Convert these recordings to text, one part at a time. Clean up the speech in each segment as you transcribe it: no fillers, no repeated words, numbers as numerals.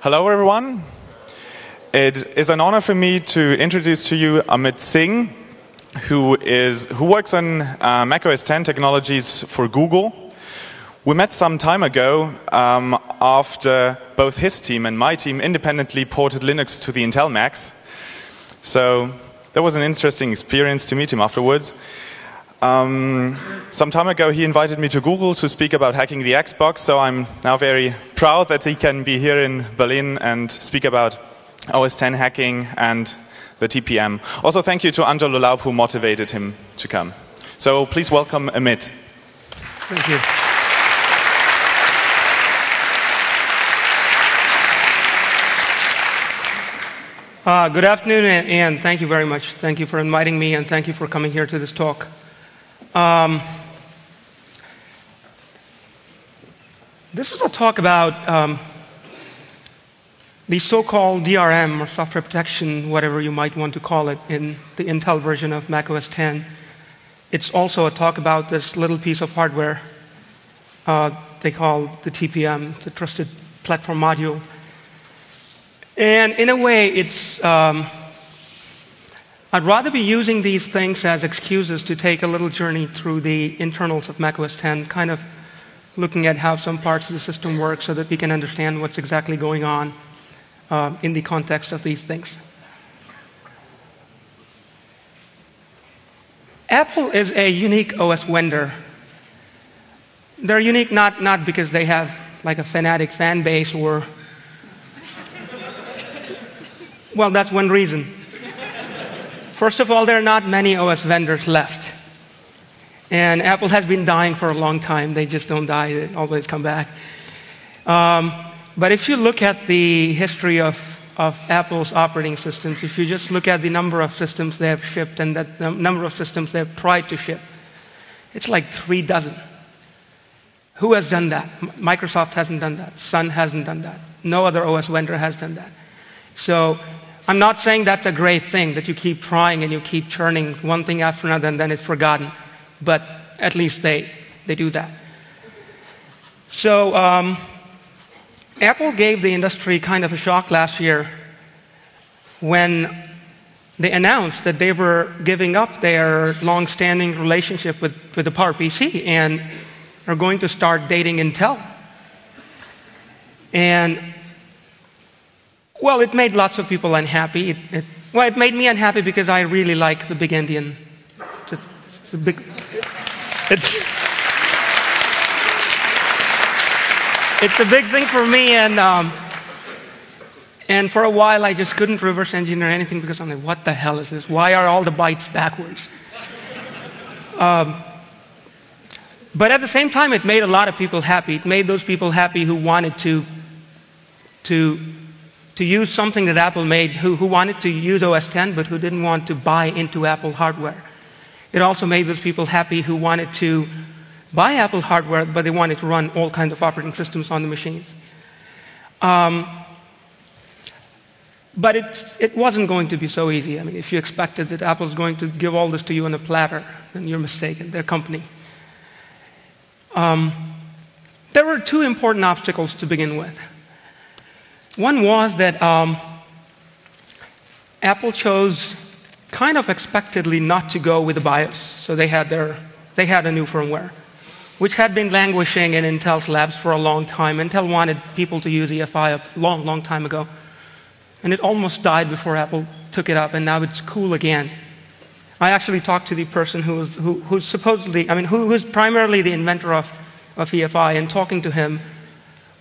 Hello, everyone. It is an honor for me to introduce to you Amit Singh, who works on macOS 10 technologies for Google. We met some time ago after both his team and my team independently ported Linux to the Intel Macs. So that was an interesting experience to meet him afterwards. Some time ago, he invited me to Google to speak about hacking the Xbox, so I'm now very proud that he can be here in Berlin and speak about OS 10 hacking and the TPM. Also, thank you to Angelo Laub, who motivated him to come. So please welcome Amit. Thank you. Good afternoon, and thank you very much. Thank you for inviting me, and thank you for coming here to this talk. This is a talk about the so-called DRM, or software protection, whatever you might want to call it, in the Intel version of macOS 10. It's also a talk about this little piece of hardware they call the TPM, the Trusted Platform Module. And in a way, I'd rather be using these things as excuses to take a little journey through the internals of macOS 10, kind of looking at how some parts of the system work so that we can understand what's exactly going on in the context of these things. Apple is a unique OS vendor. They're unique not because they have like a fanatic fan base or... Well, that's one reason. First of all, there are not many OS vendors left. And Apple has been dying for a long time. They just don't die. They always come back. But if you look at the history of Apple's operating systems, if you just look at the number of systems they have shipped and the number of systems they have tried to ship, it's like 3 dozen. Who has done that? Microsoft hasn't done that. Sun hasn't done that. No other OS vendor has done that. So I'm not saying that's a great thing, that you keep trying and you keep churning one thing after another and then it's forgotten. But at least they do that. So Apple gave the industry kind of a shock last year when they announced that they were giving up their long-standing relationship with the PowerPC and are going to start dating Intel. And well, it made lots of people unhappy. It made me unhappy because I really like the big Indian. It's a big thing for me, and for a while I just couldn't reverse engineer anything because I'm like, what the hell is this? Why are all the bytes backwards? But at the same time, it made a lot of people happy. It made those people happy who wanted to use something that Apple made, who wanted to use OS 10 but who didn't want to buy into Apple hardware. It also made those people happy who wanted to buy Apple hardware but they wanted to run all kinds of operating systems on the machines. But it wasn't going to be so easy. I mean, if you expected that Apple's going to give all this to you on a platter, then you're mistaken. They're a company. There were 2 important obstacles to begin with. One was that Apple chose kind of expectedly not to go with the BIOS. So they had a new firmware, which had been languishing in Intel's labs for a long time. Intel wanted people to use EFI a long, long time ago. And it almost died before Apple took it up, and now it's cool again. I actually talked to the person who's primarily the inventor of EFI, and talking to him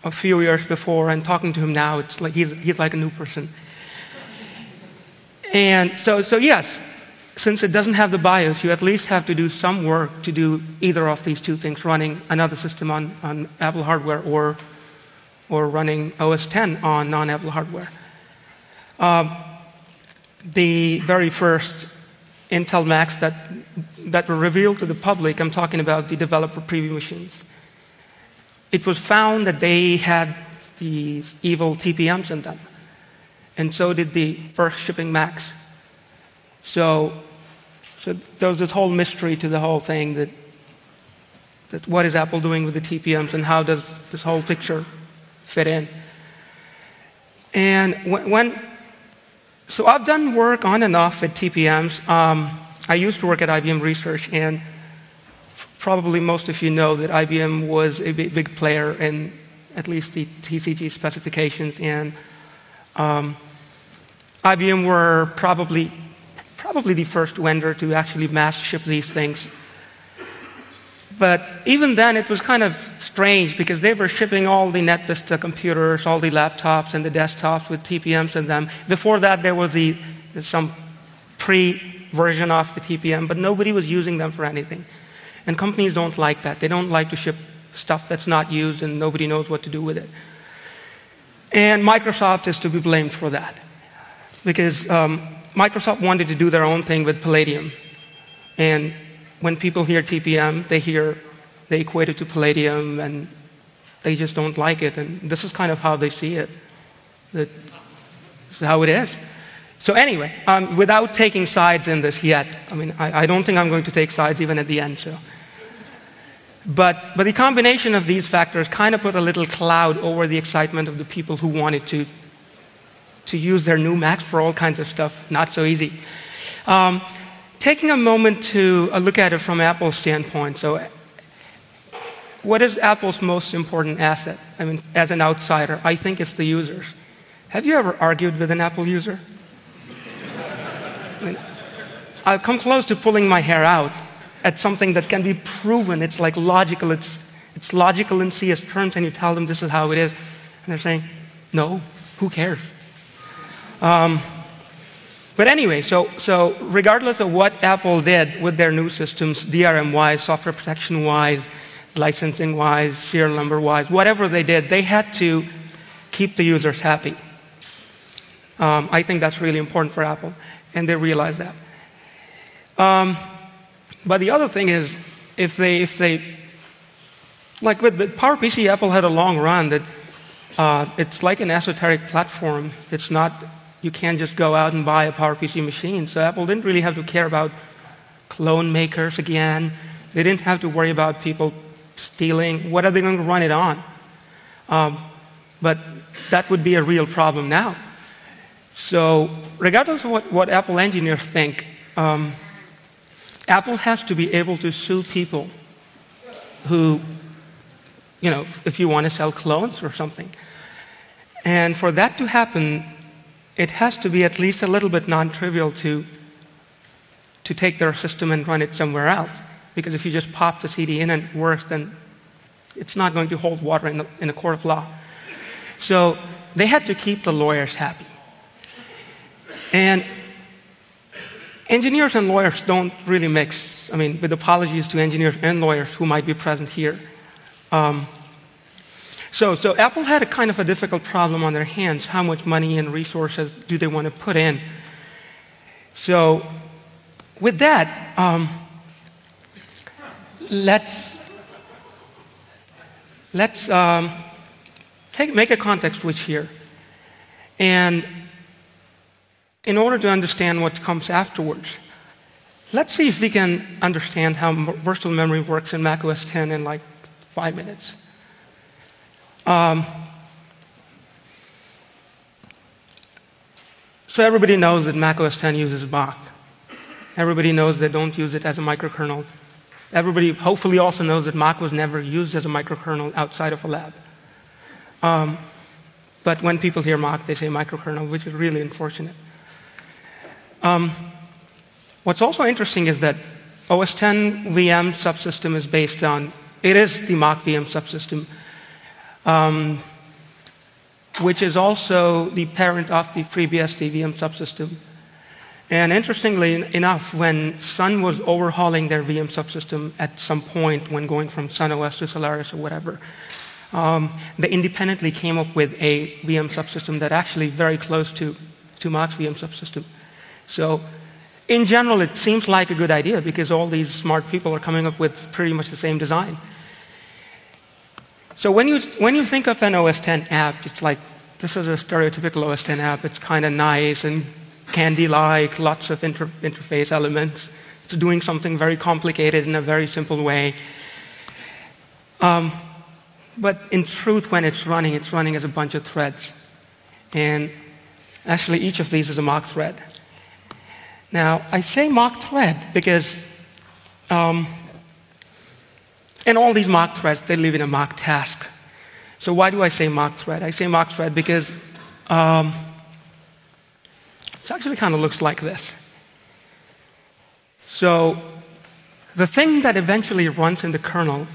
a few years before and talking to him now, it's like he's like a new person. And so yes, since it doesn't have the BIOS, you at least have to do some work to do either of these 2 things, running another system on Apple hardware or running OS 10 on non-Apple hardware. The very first Intel Macs that were revealed to the public, I'm talking about the developer preview machines. It was found that they had these evil TPMs in them. And so did the first shipping Macs. So there was this whole mystery to the whole thing that what is Apple doing with the TPMs and how does this whole picture fit in. And so I've done work on and off with TPMs. I used to work at IBM Research, and probably most of you know that IBM was a big player in at least the TCG specifications, and IBM were probably the first vendor to actually mass ship these things. But even then, it was kind of strange because they were shipping all the NetVista computers, all the laptops and the desktops with TPMs in them. Before that, there was some pre-version of the TPM, but nobody was using them for anything. And companies don't like that. They don't like to ship stuff that's not used and nobody knows what to do with it. And Microsoft is to be blamed for that, because Microsoft wanted to do their own thing with Palladium. And when people hear TPM, they equate it to Palladium, and they just don't like it. And this is kind of how they see it. This is how it is. So anyway, without taking sides in this yet, I mean, I don't think I'm going to take sides even at the end. So, but the combination of these factors kind of put a little cloud over the excitement of the people who wanted to use their new Macs for all kinds of stuff. Not so easy. Taking a moment to look at it from Apple's standpoint. So, what is Apple's most important asset? I mean, as an outsider, I think it's the users. Have you ever argued with an Apple user? I mean, I've come close to pulling my hair out at something that can be proven. It's like logical. It's logical in CS terms, and you tell them this is how it is, and they're saying, no, who cares? But anyway, so regardless of what Apple did with their new systems, DRM-wise, software protection-wise, licensing-wise, serial number-wise, whatever they did, they had to keep the users happy. I think that's really important for Apple, and they realize that. But the other thing is, if they like with PowerPC, Apple had a long run that it's like an esoteric platform. It's not. You can't just go out and buy a PowerPC machine. So Apple didn't really have to care about clone makers again. They didn't have to worry about people stealing. What are they going to run it on? But that would be a real problem now. So regardless of what Apple engineers think, Apple has to be able to sue people who, if you want to sell clones or something. And for that to happen, it has to be at least a little bit non-trivial to take their system and run it somewhere else. Because if you just pop the CD in and it works, then it's not going to hold water in a court of law. So they had to keep the lawyers happy. And engineers and lawyers don't really mix. I mean, with apologies to engineers and lawyers who might be present here. So Apple had a kind of a difficult problem on their hands. How much money and resources do they want to put in? So with that, let's make a context switch here. And in order to understand what comes afterwards, let's see if we can understand how virtual memory works in Mac OS X in like 5 minutes. So everybody knows that Mac OS X uses Mach. Everybody knows they don't use it as a microkernel. Everybody hopefully also knows that Mach was never used as a microkernel outside of a lab. But when people hear Mach, they say microkernel, which is really unfortunate. What's also interesting is that OS X VM subsystem is based on, it is the Mach VM subsystem, which is also the parent of the FreeBSD VM subsystem. And interestingly enough, when Sun was overhauling their VM subsystem at some point when going from Sun OS to Solaris or whatever, they independently came up with a VM subsystem that actually very close to Mach's VM subsystem. So in general, it seems like a good idea because all these smart people are coming up with pretty much the same design. So when you think of an OS X app, it's like, this is a stereotypical OS X app. It's kind of nice and candy-like, lots of interface elements. It's doing something very complicated in a very simple way. But in truth, when it's running as a bunch of threads. And actually, each of these is a mock thread. Now, I say mock thread because in all these mock threads, they live in a mock task. So why do I say mock thread? I say mock thread because it actually kind of looks like this. So the thing that eventually runs in the kernel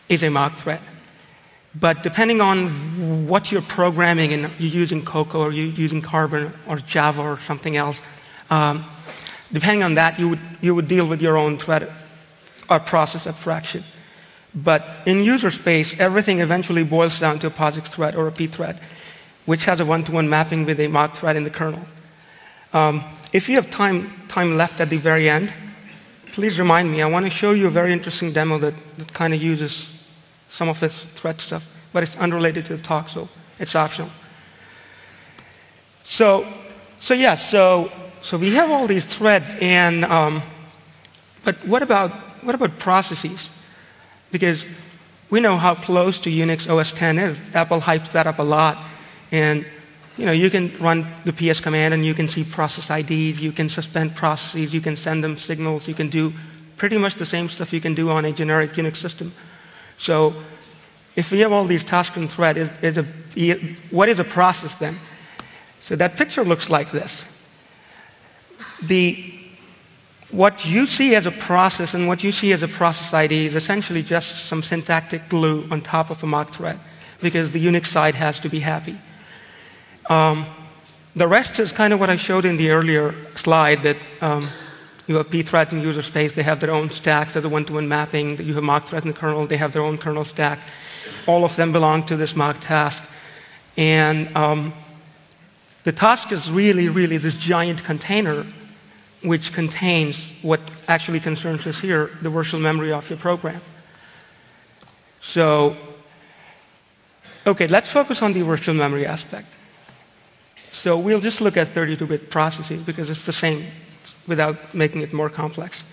is a mock thread. But depending on what you're programming, and you're using Cocoa or you're using Carbon or Java or something else, depending on that, you would deal with your own thread or process abstraction. But in user space, everything eventually boils down to a POSIX thread or a P thread, which has a one-to-one mapping with a mock thread in the kernel. If you have time left at the very end, please remind me. I want to show you a very interesting demo that kind of uses some of this thread stuff, but it's unrelated to the talk, so it's optional. So we have all these threads, and but what about processes? Because we know how close to Unix OS X is. Apple hypes that up a lot, and you can run the PS command and you can see process IDs, you can suspend processes, you can send them signals, you can do pretty much the same stuff you can do on a generic Unix system. So if we have all these tasks in thread, what is a process then? So that picture looks like this. What you see as a process and what you see as a process ID is essentially just some syntactic glue on top of a mock thread, because the Unix side has to be happy. The rest is kind of what I showed in the earlier slide, that you have pthreads in user space, they have their own stacks, there's a one-to-one mapping, you have mock threads in the kernel, they have their own kernel stack. All of them belong to this mock task. And the task is really this giant container which contains what actually concerns us here, the virtual memory of your program. So, okay, let's focus on the virtual memory aspect. So we'll just look at 32-bit processes because it's the same without making it more complex.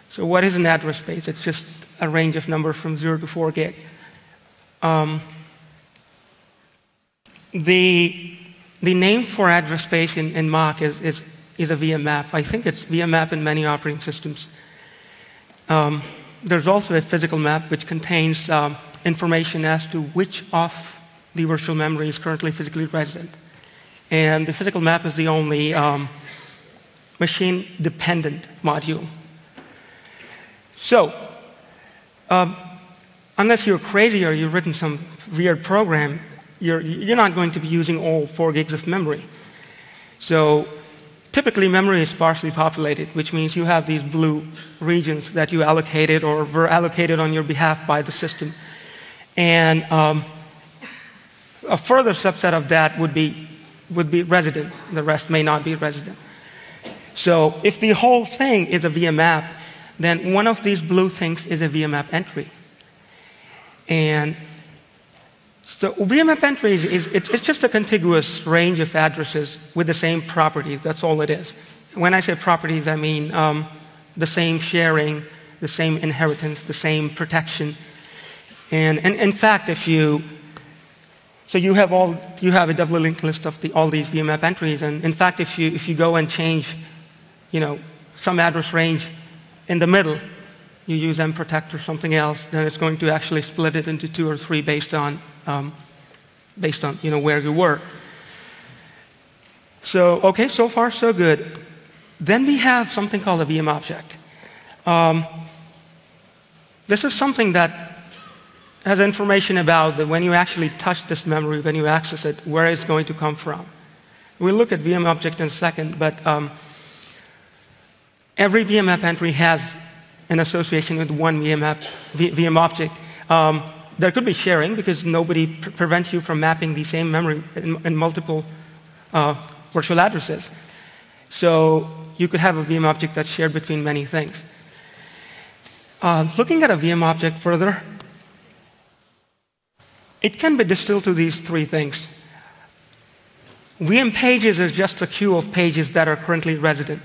So what is an address space? It's just a range of numbers from 0 to 4 gig. The name for address space in Mach is a VMAP. I think it's VMAP in many operating systems. There's also a physical map which contains information as to which of the virtual memory is currently physically resident. And the physical map is the only machine-dependent module. So, unless you're crazy or you've written some weird program, you're not going to be using all 4 gigs of memory. So, typically, memory is sparsely populated, which means you have these blue regions that you allocated or were allocated on your behalf by the system. And a further subset of that would be resident. The rest may not be resident. So if the whole thing is a VMAP, then one of these blue things is a VMAP entry. And so VMAP entries it's just a contiguous range of addresses with the same properties. That's all it is. When I say properties, I mean the same sharing, the same inheritance, the same protection. And in fact, you have a double linked list of all these VMAP entries. And in fact, if you go and change, some address range in the middle, you use mprotect or something else, then it's going to actually split it into 2 or 3 based on where you were. So, okay, so far so good. Then we have something called a VM object. This is something that has information about that when you actually touch this memory, when you access it, where it's going to come from. We'll look at VM object in a second, but every VMAP entry has an association with one VM object. There could be sharing because nobody prevents you from mapping the same memory in multiple virtual addresses. So you could have a VM object that's shared between many things. Looking at a VM object further, it can be distilled to these 3 things. VM pages is just a queue of pages that are currently resident.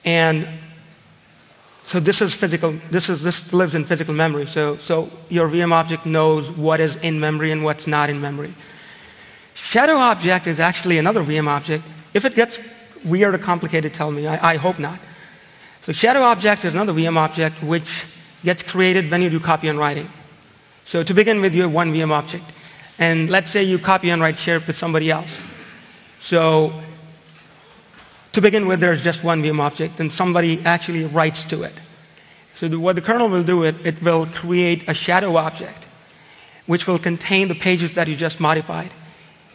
And so this is physical. This lives in physical memory. So your VM object knows what is in memory and what's not in memory. Shadow object is actually another VM object. If it gets weird or complicated, tell me. I hope not. So shadow object is another VM object which gets created when you do copy and writing. So to begin with, you have one VM object. And let's say you copy and write share it with somebody else. So to begin with, there's just one VM object, and somebody actually writes to it. So what the kernel will do, it will create a shadow object, which will contain the pages that you just modified.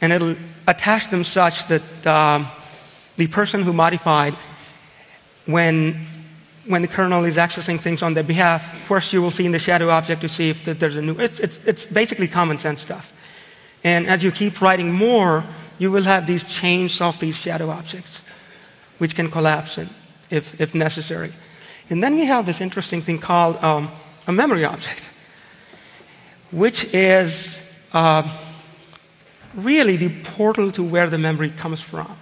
And it'll attach them such that the person who modified, when the kernel is accessing things on their behalf, first you will see in the shadow object to see if there's a new... It's basically common sense stuff. And as you keep writing more, you will have these chains of these shadow objects, which can collapse if necessary. And then we have this interesting thing called a memory object, which is really the portal to where the memory comes from.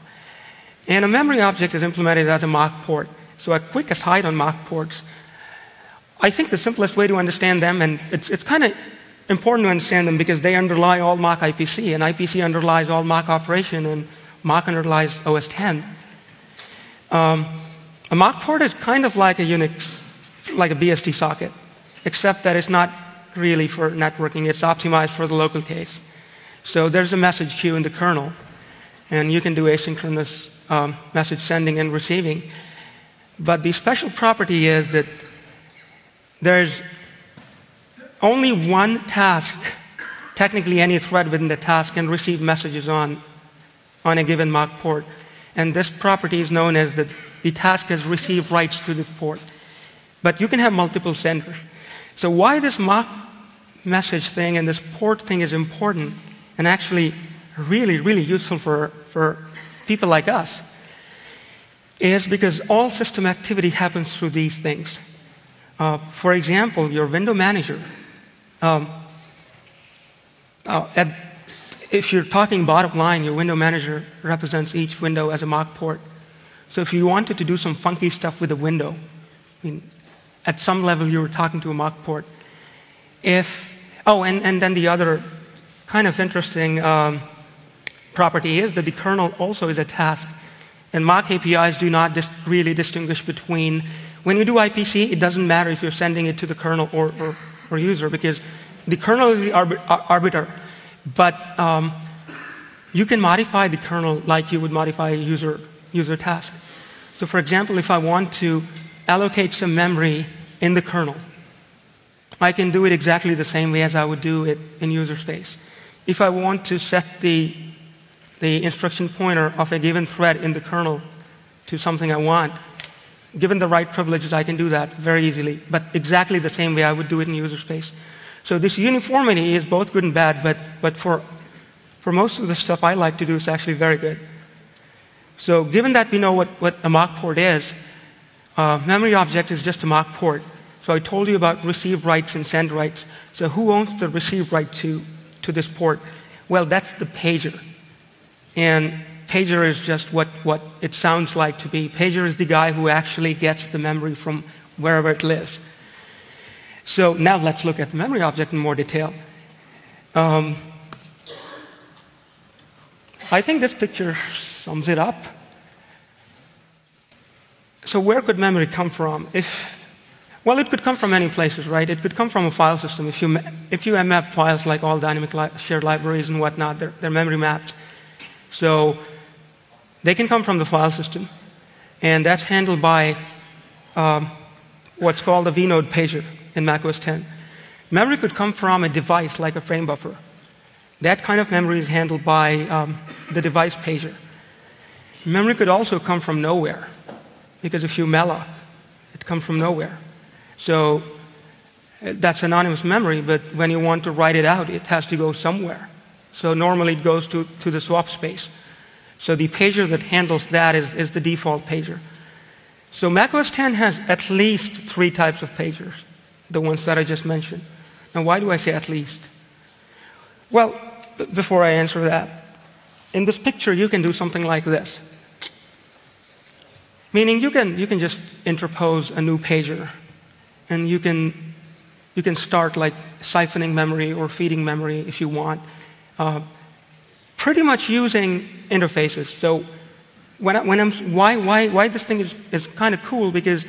And a memory object is implemented as a mock port. So a quick aside on mock ports. I think the simplest way to understand them, and it's kind of important to understand them because they underlie all mock IPC, and IPC underlies all mock operation, and mock underlies OS X. A mock port is kind of like a Unix, like a BSD socket, except that it's not really for networking. It's optimized for the local case. So there's a message queue in the kernel, and you can do asynchronous message sending and receiving. But the special property is that there's only one task, technically any thread within the task can receive messages on a given mock port. And this property is known as the task has received writes to the port. But you can have multiple senders. So why this mock message thing and this port thing is important and actually really, really useful for people like us is because all system activity happens through these things. For example, your window manager. If you're talking bottom line, your window manager represents each window as a mock port. So if you wanted to do some funky stuff with a window, I mean, at some level you were talking to a mock port. And then the other kind of interesting property is that the kernel also is a task. And mock APIs do not really distinguish between, when you do IPC, it doesn't matter if you're sending it to the kernel or user, because the kernel is the arbiter. But you can modify the kernel like you would modify a user task. So for example, if I want to allocate some memory in the kernel, I can do it exactly the same way as I would do it in user space. If I want to set the instruction pointer of a given thread in the kernel to something I want, given the right privileges, I can do that very easily, but exactly the same way I would do it in user space. So this uniformity is both good and bad, but for most of the stuff I like to do, it's actually very good. So given that we know what a mock port is, memory object is just a mock port. So I told you about receive writes and send writes. So who owns the receive write to this port? Well, that's the pager. And pager is just what it sounds like to be. Pager is the guy who actually gets the memory from wherever it lives. So now let's look at the memory object in more detail. I think this picture sums it up. So where could memory come from? Well, it could come from many places, right? It could come from a file system. If you map files like all dynamic shared libraries and whatnot, they're memory mapped. So they can come from the file system, and that's handled by what's called a vnode pager in macOS X. Memory could come from a device like a frame buffer. That kind of memory is handled by the device pager. Memory could also come from nowhere, because if you malloc, it comes from nowhere. So that's anonymous memory, but when you want to write it out, it has to go somewhere. So normally it goes to the swap space. So the pager that handles that is the default pager. So macOS X has at least 3 types of pagers, the ones that I just mentioned. Now why do I say at least? Well, before I answer that, in this picture you can do something like this. Meaning you can just interpose a new pager, and you can start like siphoning memory or feeding memory if you want. pretty much using interfaces. So why this thing is kind of cool, because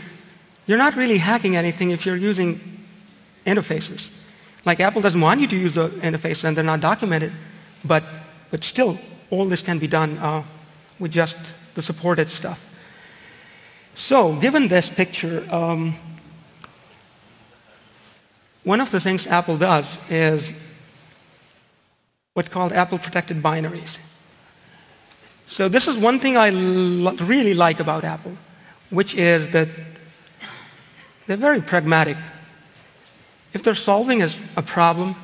you're not really hacking anything if you're using interfaces. Like Apple doesn't want you to use the interface, and they're not documented, but still, all this can be done with just the supported stuff. So, given this picture, one of the things Apple does is what's called Apple protected binaries. So this is one thing I really like about Apple, which is that they're very pragmatic. If they're solving a problem,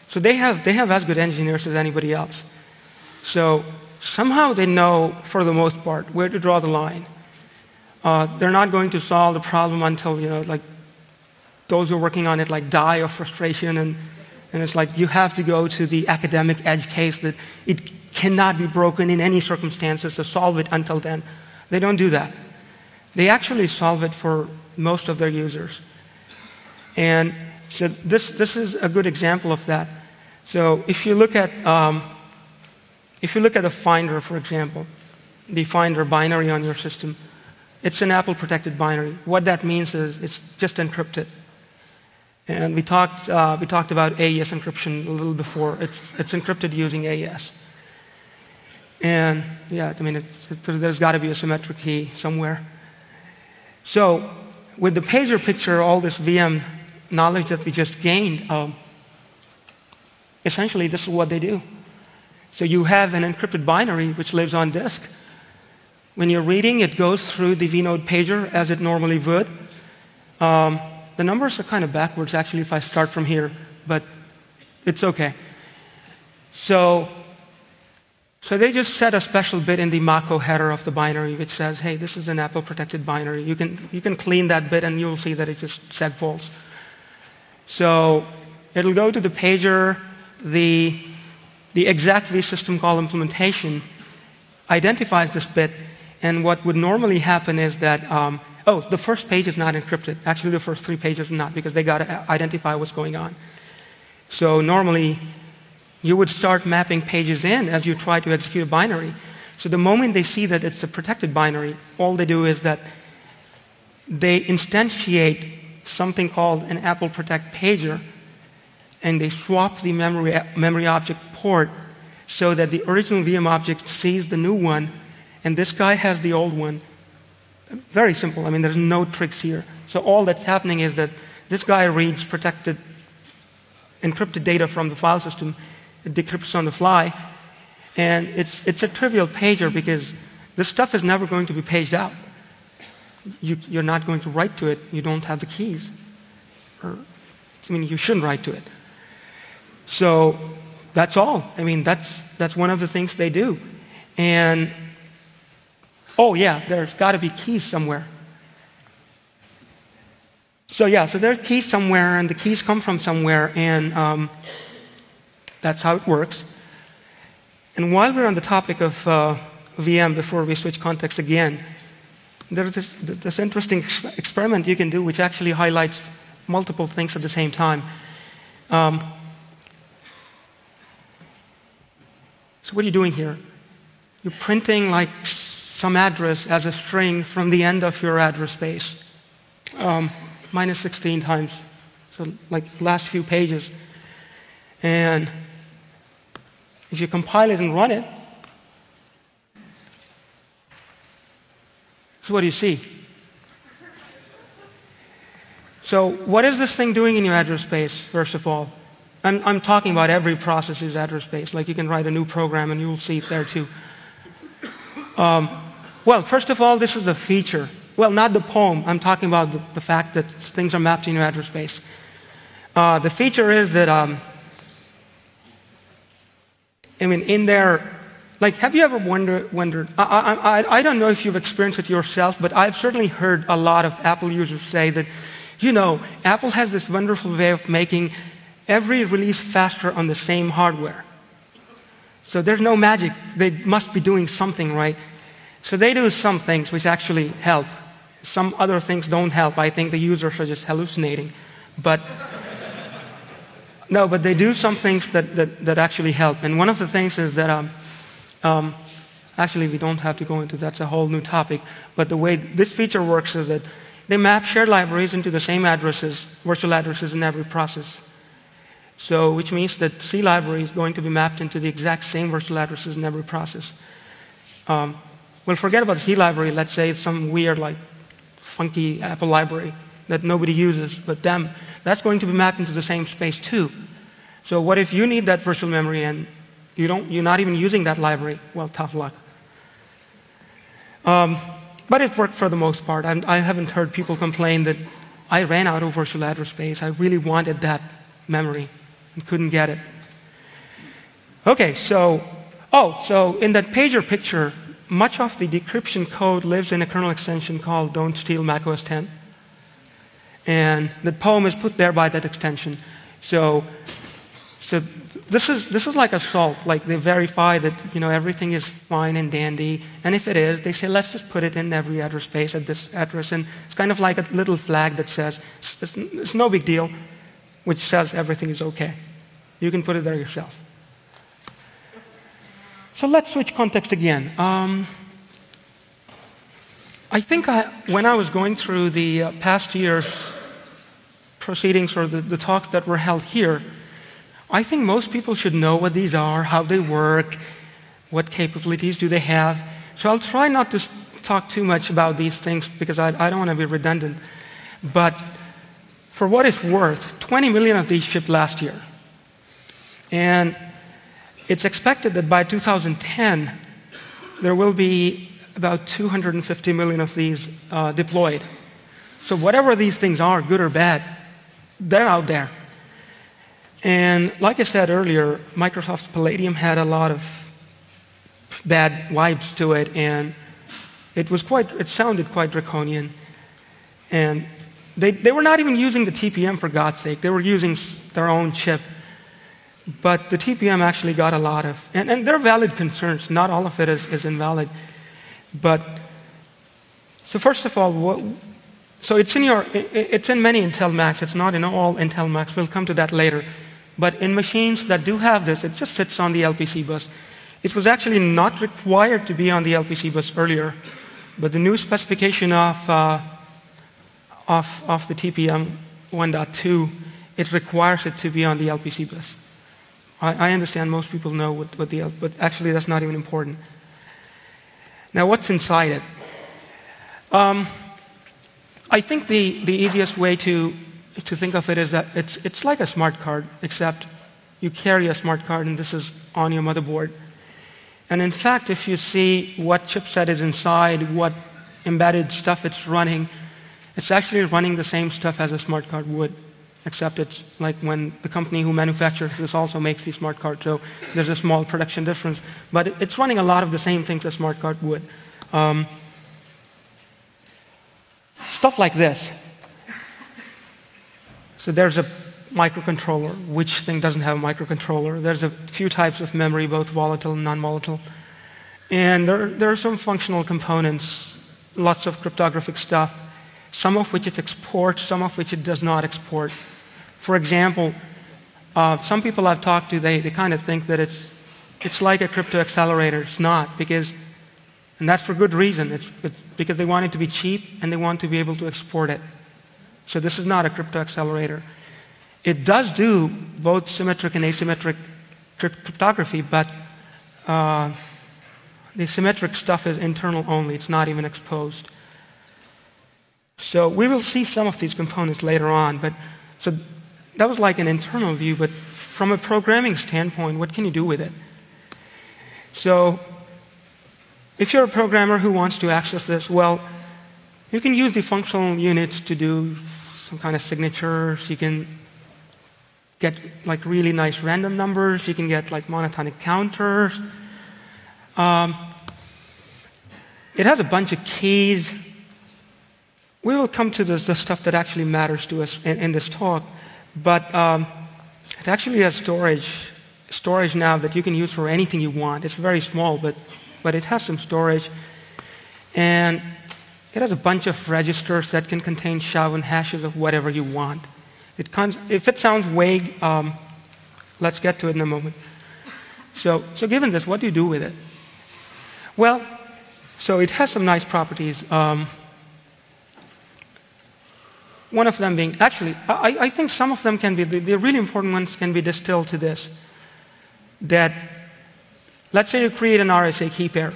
so they have as good engineers as anybody else. So somehow they know, for the most part, where to draw the line. They're not going to solve the problem until, like those who are working on it like die of frustration, and it's like you have to go to the academic edge case that it cannot be broken in any circumstances, to solve it until then. They don't do that. They actually solve it for most of their users. And so this is a good example of that. So if you look at a Finder, for example, the Finder binary on your system, it's an Apple protected binary. What that means is it's just encrypted. And we talked about AES encryption a little before. It's encrypted using AES. And yeah, I mean, there's got to be a symmetric key somewhere. So with the pager picture, all this VM knowledge that we just gained, essentially this is what they do. So you have an encrypted binary which lives on disk. When you're reading, it goes through the vNode pager as it normally would. The numbers are kind of backwards, actually, if I start from here, but it's okay. So they just set a special bit in the Mako header of the binary which says, hey, this is an Apple protected binary. You can clean that bit and you'll see that it just said false. So it'll go to the pager. The exact vsystem call implementation identifies this bit, and what would normally happen is that, the first page is not encrypted. Actually, the first 3 pages are not, because they got to identify what's going on. So normally, you would start mapping pages in as you try to execute a binary. So the moment they see that it's a protected binary, all they do is that they instantiate something called an Apple Protect pager, and they swap the memory object port so that the original VM object sees the new one, and this guy has the old one. Very simple. I mean, there's no tricks here. So all that's happening is that this guy reads protected, encrypted data from the file system. It decrypts on the fly. And it's a trivial pager because this stuff is never going to be paged out. You're not going to write to it. You don't have the keys. You shouldn't write to it. So that's all. I mean, that's one of the things they do. And oh yeah, there's got to be keys somewhere. So there's keys somewhere, and the keys come from somewhere, and that's how it works. And while we're on the topic of VM, before we switch context again, there's this interesting experiment you can do which actually highlights multiple things at the same time. So what are you doing here? You're printing like some address as a string from the end of your address space, minus 16 times, so like last few pages. And if you compile it and run it, so what do you see? So what is this thing doing in your address space, first of all? I'm talking about every process's address space. Like you can write a new program and you'll see it there too. Well, first of all, this is a feature. Well, not the poem. I'm talking about the fact that things are mapped in your address space. The feature is that, in there, like, have you ever wondered, I don't know if you've experienced it yourself, but I've certainly heard a lot of Apple users say that, Apple has this wonderful way of making every release faster on the same hardware. So there's no magic. They must be doing something right. So they do some things which actually help. Some other things don't help. I think the users are just hallucinating. But no, but they do some things that actually help. And one of the things is that Actually, we don't have to go into that's a whole new topic. But the way this feature works is that they map shared libraries into the same addresses, virtual addresses in every process. So, which means that C library is going to be mapped into the exact same virtual addresses in every process. Well, forget about the C library. Let's say it's some weird, like, funky Apple library that nobody uses, but that's going to be mapped into the same space too. So what if you need that virtual memory and you're not even using that library? Well, tough luck. But it worked for the most part. I haven't heard people complain that I ran out of virtual address space. I really wanted that memory and couldn't get it. Okay, so in that pager picture, much of the decryption code lives in a kernel extension called Don't Steal macOS 10. And the poem is put there by that extension. So this is like assault. Like they verify that everything is fine and dandy, and if it is, they say let's just put it in every address space at this address, and it's kind of like a little flag that says it's no big deal, which says everything is okay. You can put it there yourself. So let's switch context again. I think when I was going through the past year's proceedings or the talks that were held here, I think most people should know what these are, how they work, what capabilities do they have. So I'll try not to talk too much about these things because I don't want to be redundant. But for what it's worth, 20 million of these shipped last year. And it's expected that by 2010, there will be about 250 million of these deployed. So whatever these things are, good or bad, they're out there. And like I said earlier, Microsoft's Palladium had a lot of bad vibes to it, and it sounded quite draconian. And they were not even using the TPM, for God's sake. They were using their own chip. But the TPM actually got a lot of, and they're valid concerns. Not all of it is invalid. But so first of all, so it's in many Intel Macs. It's not in all Intel Macs. We'll come to that later. But in machines that do have this, it just sits on the LPC bus. It was actually not required to be on the LPC bus earlier, but the new specification of the TPM 1.2, it requires it to be on the LPC bus. I understand most people know but actually that's not even important. Now, what's inside it? I think the easiest way to think of it is that it's like a smart card, except you carry a smart card and this is on your motherboard. And in fact, if you see what chipset is inside, what embedded stuff it's running, it's actually running the same stuff as a smart card would, except it's like when the company who manufactures this also makes these smart cards, so there's a small production difference. But it's running a lot of the same things a smart card would. Stuff like this. So there's a microcontroller. Which thing doesn't have a microcontroller? There's a few types of memory, both volatile and non-volatile. And there are some functional components, lots of cryptographic stuff, some of which it exports, some of which it does not export. For example, some people I've talked to, they kind of think that it's like a crypto accelerator. It's not, and that's for good reason. It's because they want it to be cheap and they want to be able to export it. So this is not a crypto accelerator. It does do both symmetric and asymmetric cryptography, but the symmetric stuff is internal only. It's not even exposed. So we will see some of these components later on. So that was like an internal view, but from a programming standpoint, what can you do with it? So if you're a programmer who wants to access this, well, you can use the functional units to do some kind of signatures. You can get like really nice random numbers. You can get like monotonic counters. It has a bunch of keys. We will come to the stuff that actually matters to us in this talk. But it actually has storage now that you can use for anything you want. It's very small, but it has some storage. And it has a bunch of registers that can contain SHA and hashes of whatever you want. If it sounds vague, let's get to it in a moment. So given this, what do you do with it? Well, so it has some nice properties. One of them being, actually, I think some of them can be, the really important ones can be distilled to this. That, let's say you create an RSA key pair.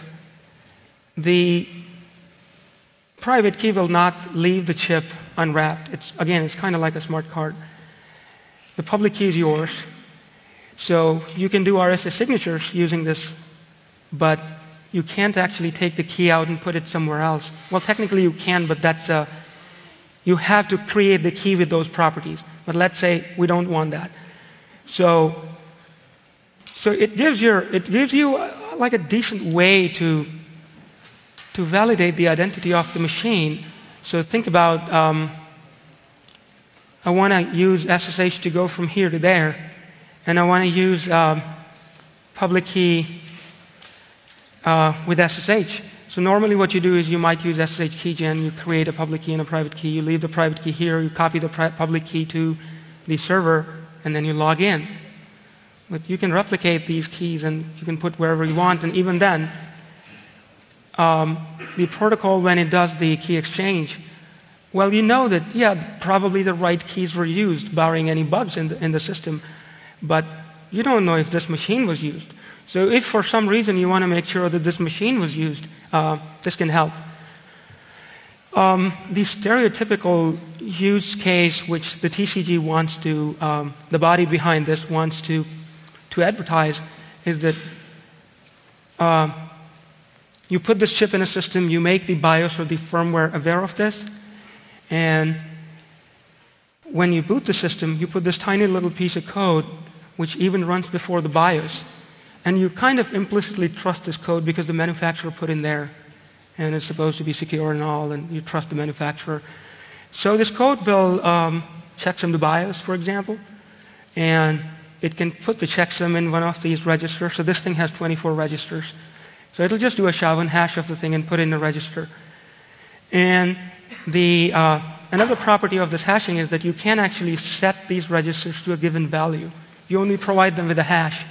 The private key will not leave the chip unwrapped. Again, it's kind of like a smart card. The public key is yours. So you can do RSA signatures using this, but you can't actually take the key out and put it somewhere else. Well, technically you can, but you have to create the key with those properties. But let's say we don't want that. So it gives you like a decent way to validate the identity of the machine. So think about, I want to use SSH to go from here to there, and I want to use public key with SSH. So normally what you do is you might use SSH keygen, you create a public key and a private key, you leave the private key here, you copy the public key to the server, and then you log in. But you can replicate these keys and you can put wherever you want, and even then, the protocol, when it does the key exchange, well, you know that, yeah, probably the right keys were used, barring any bugs in the system, but you don't know if this machine was used. So if for some reason you want to make sure that this machine was used, this can help. The stereotypical use case which the TCG wants to, the body behind this wants to advertise is that you put this chip in a system, you make the BIOS or the firmware aware of this, and when you boot the system, you put this tiny little piece of code which even runs before the BIOS. And you kind of implicitly trust this code because the manufacturer put in there, and it's supposed to be secure and all, and you trust the manufacturer. So this code will checksum the BIOS, for example, and it can put the checksum in one of these registers. So this thing has 24 registers. So it'll just do a SHA-1 hash of the thing and put it in a register. And another property of this hashing is that you can actually set these registers to a given value. You only provide them with a hash.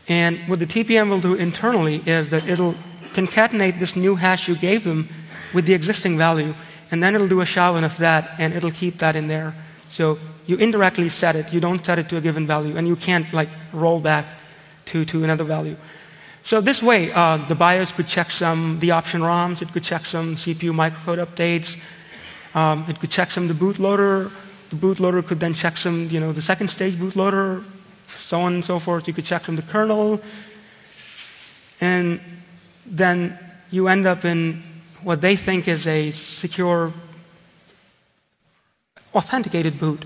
And what the TPM will do internally is that it'll concatenate this new hash you gave them with the existing value, and then it'll do a SHA-1 of that, and it'll keep that in there. So you indirectly set it. You don't set it to a given value, and you can't like roll back to another value. So this way, the BIOS could checksum the option ROMs. It could checksum CPU microcode updates. It could checksum the bootloader. The bootloader could then checksum, the second stage bootloader, so on and so forth. You could checksum the kernel. And then you end up in what they think is a secure, authenticated boot.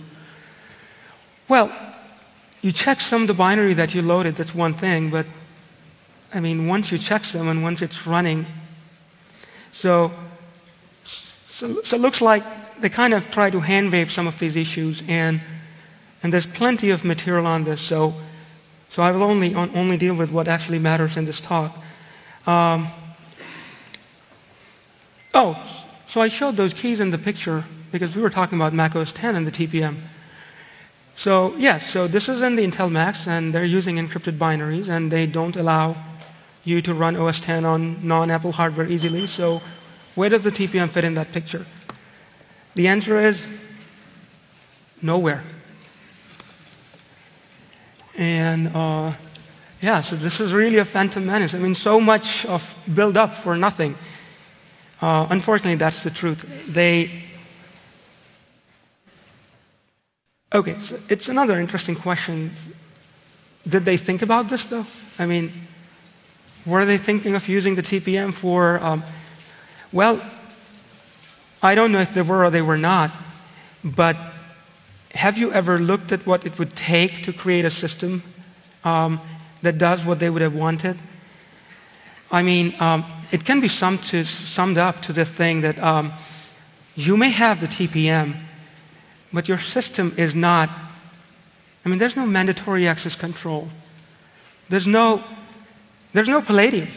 Well, you checksum the binary that you loaded, that's one thing, but I mean, once you checksum and once it's running, so it looks like they kind of try to hand wave some of these issues, and there's plenty of material on this, so I will only deal with what actually matters in this talk. So I showed those keys in the picture because we were talking about Mac OS X and the TPM. So yeah, so this is in the Intel Macs, and they're using encrypted binaries, and they don't allow you to run OS X on non-Apple hardware easily. So where does the TPM fit in that picture? The answer is nowhere. And yeah, so this is really a phantom menace. I mean, so much of build-up for nothing. Unfortunately, that's the truth. Okay, so it's another interesting question. Did they think about this, though? I mean, were they thinking of using the TPM for, well, I don't know if they were or they were not, but have you ever looked at what it would take to create a system that does what they would have wanted? I mean, it can be summed up to this thing that you may have the TPM, but your system is not, I mean, there's no mandatory access control. There's no Palladium.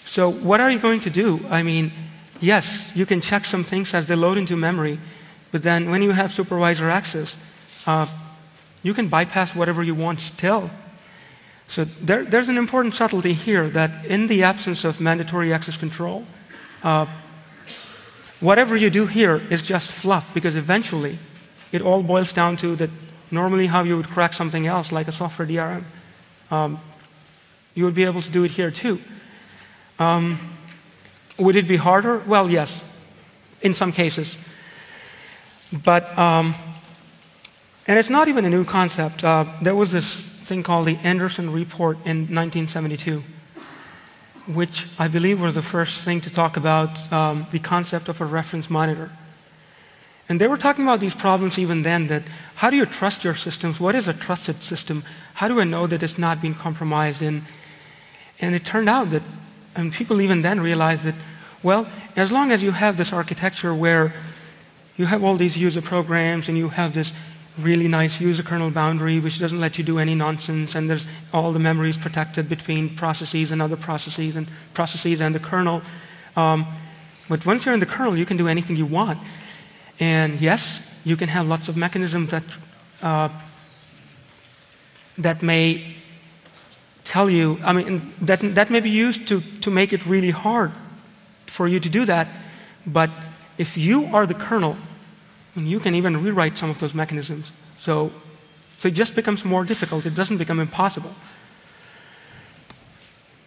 So what are you going to do? I mean, yes, you can check some things as they load into memory, but then when you have supervisor access, you can bypass whatever you want still. So there's an important subtlety here that in the absence of mandatory access control, whatever you do here is just fluff, because eventually it all boils down to that normally how you would crack something else, like a software DRM. You would be able to do it here too. Would it be harder? Well, yes, in some cases. But, and it's not even a new concept. There was this thing called the Anderson Report in 1972, which I believe was the first thing to talk about the concept of a reference monitor. And they were talking about these problems even then, that how do you trust your systems? What is a trusted system? How do I know that it's not being compromised? And it turned out that, and people even then realized that, well, as long as you have this architecture where you have all these user programs and you have this really nice user kernel boundary which doesn't let you do any nonsense, and there's all the memories protected between processes and other processes and the kernel. But once you're in the kernel, you can do anything you want. And yes, you can have lots of mechanisms that may tell you, I mean, that may be used to make it really hard for you to do that. But if you are the kernel, you can even rewrite some of those mechanisms. So it just becomes more difficult. It doesn't become impossible.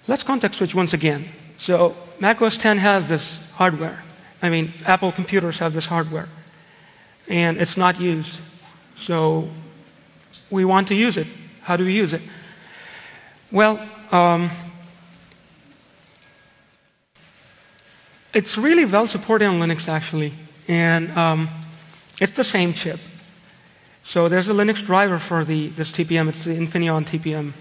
Let's context switch once again. So Mac OS X has this hardware. I mean, Apple computers have this hardware. And it's not used. So we want to use it. How do we use it? Well, it's really well supported on Linux, actually. And it's the same chip. So there's a Linux driver for this TPM. It's the Infineon TPM.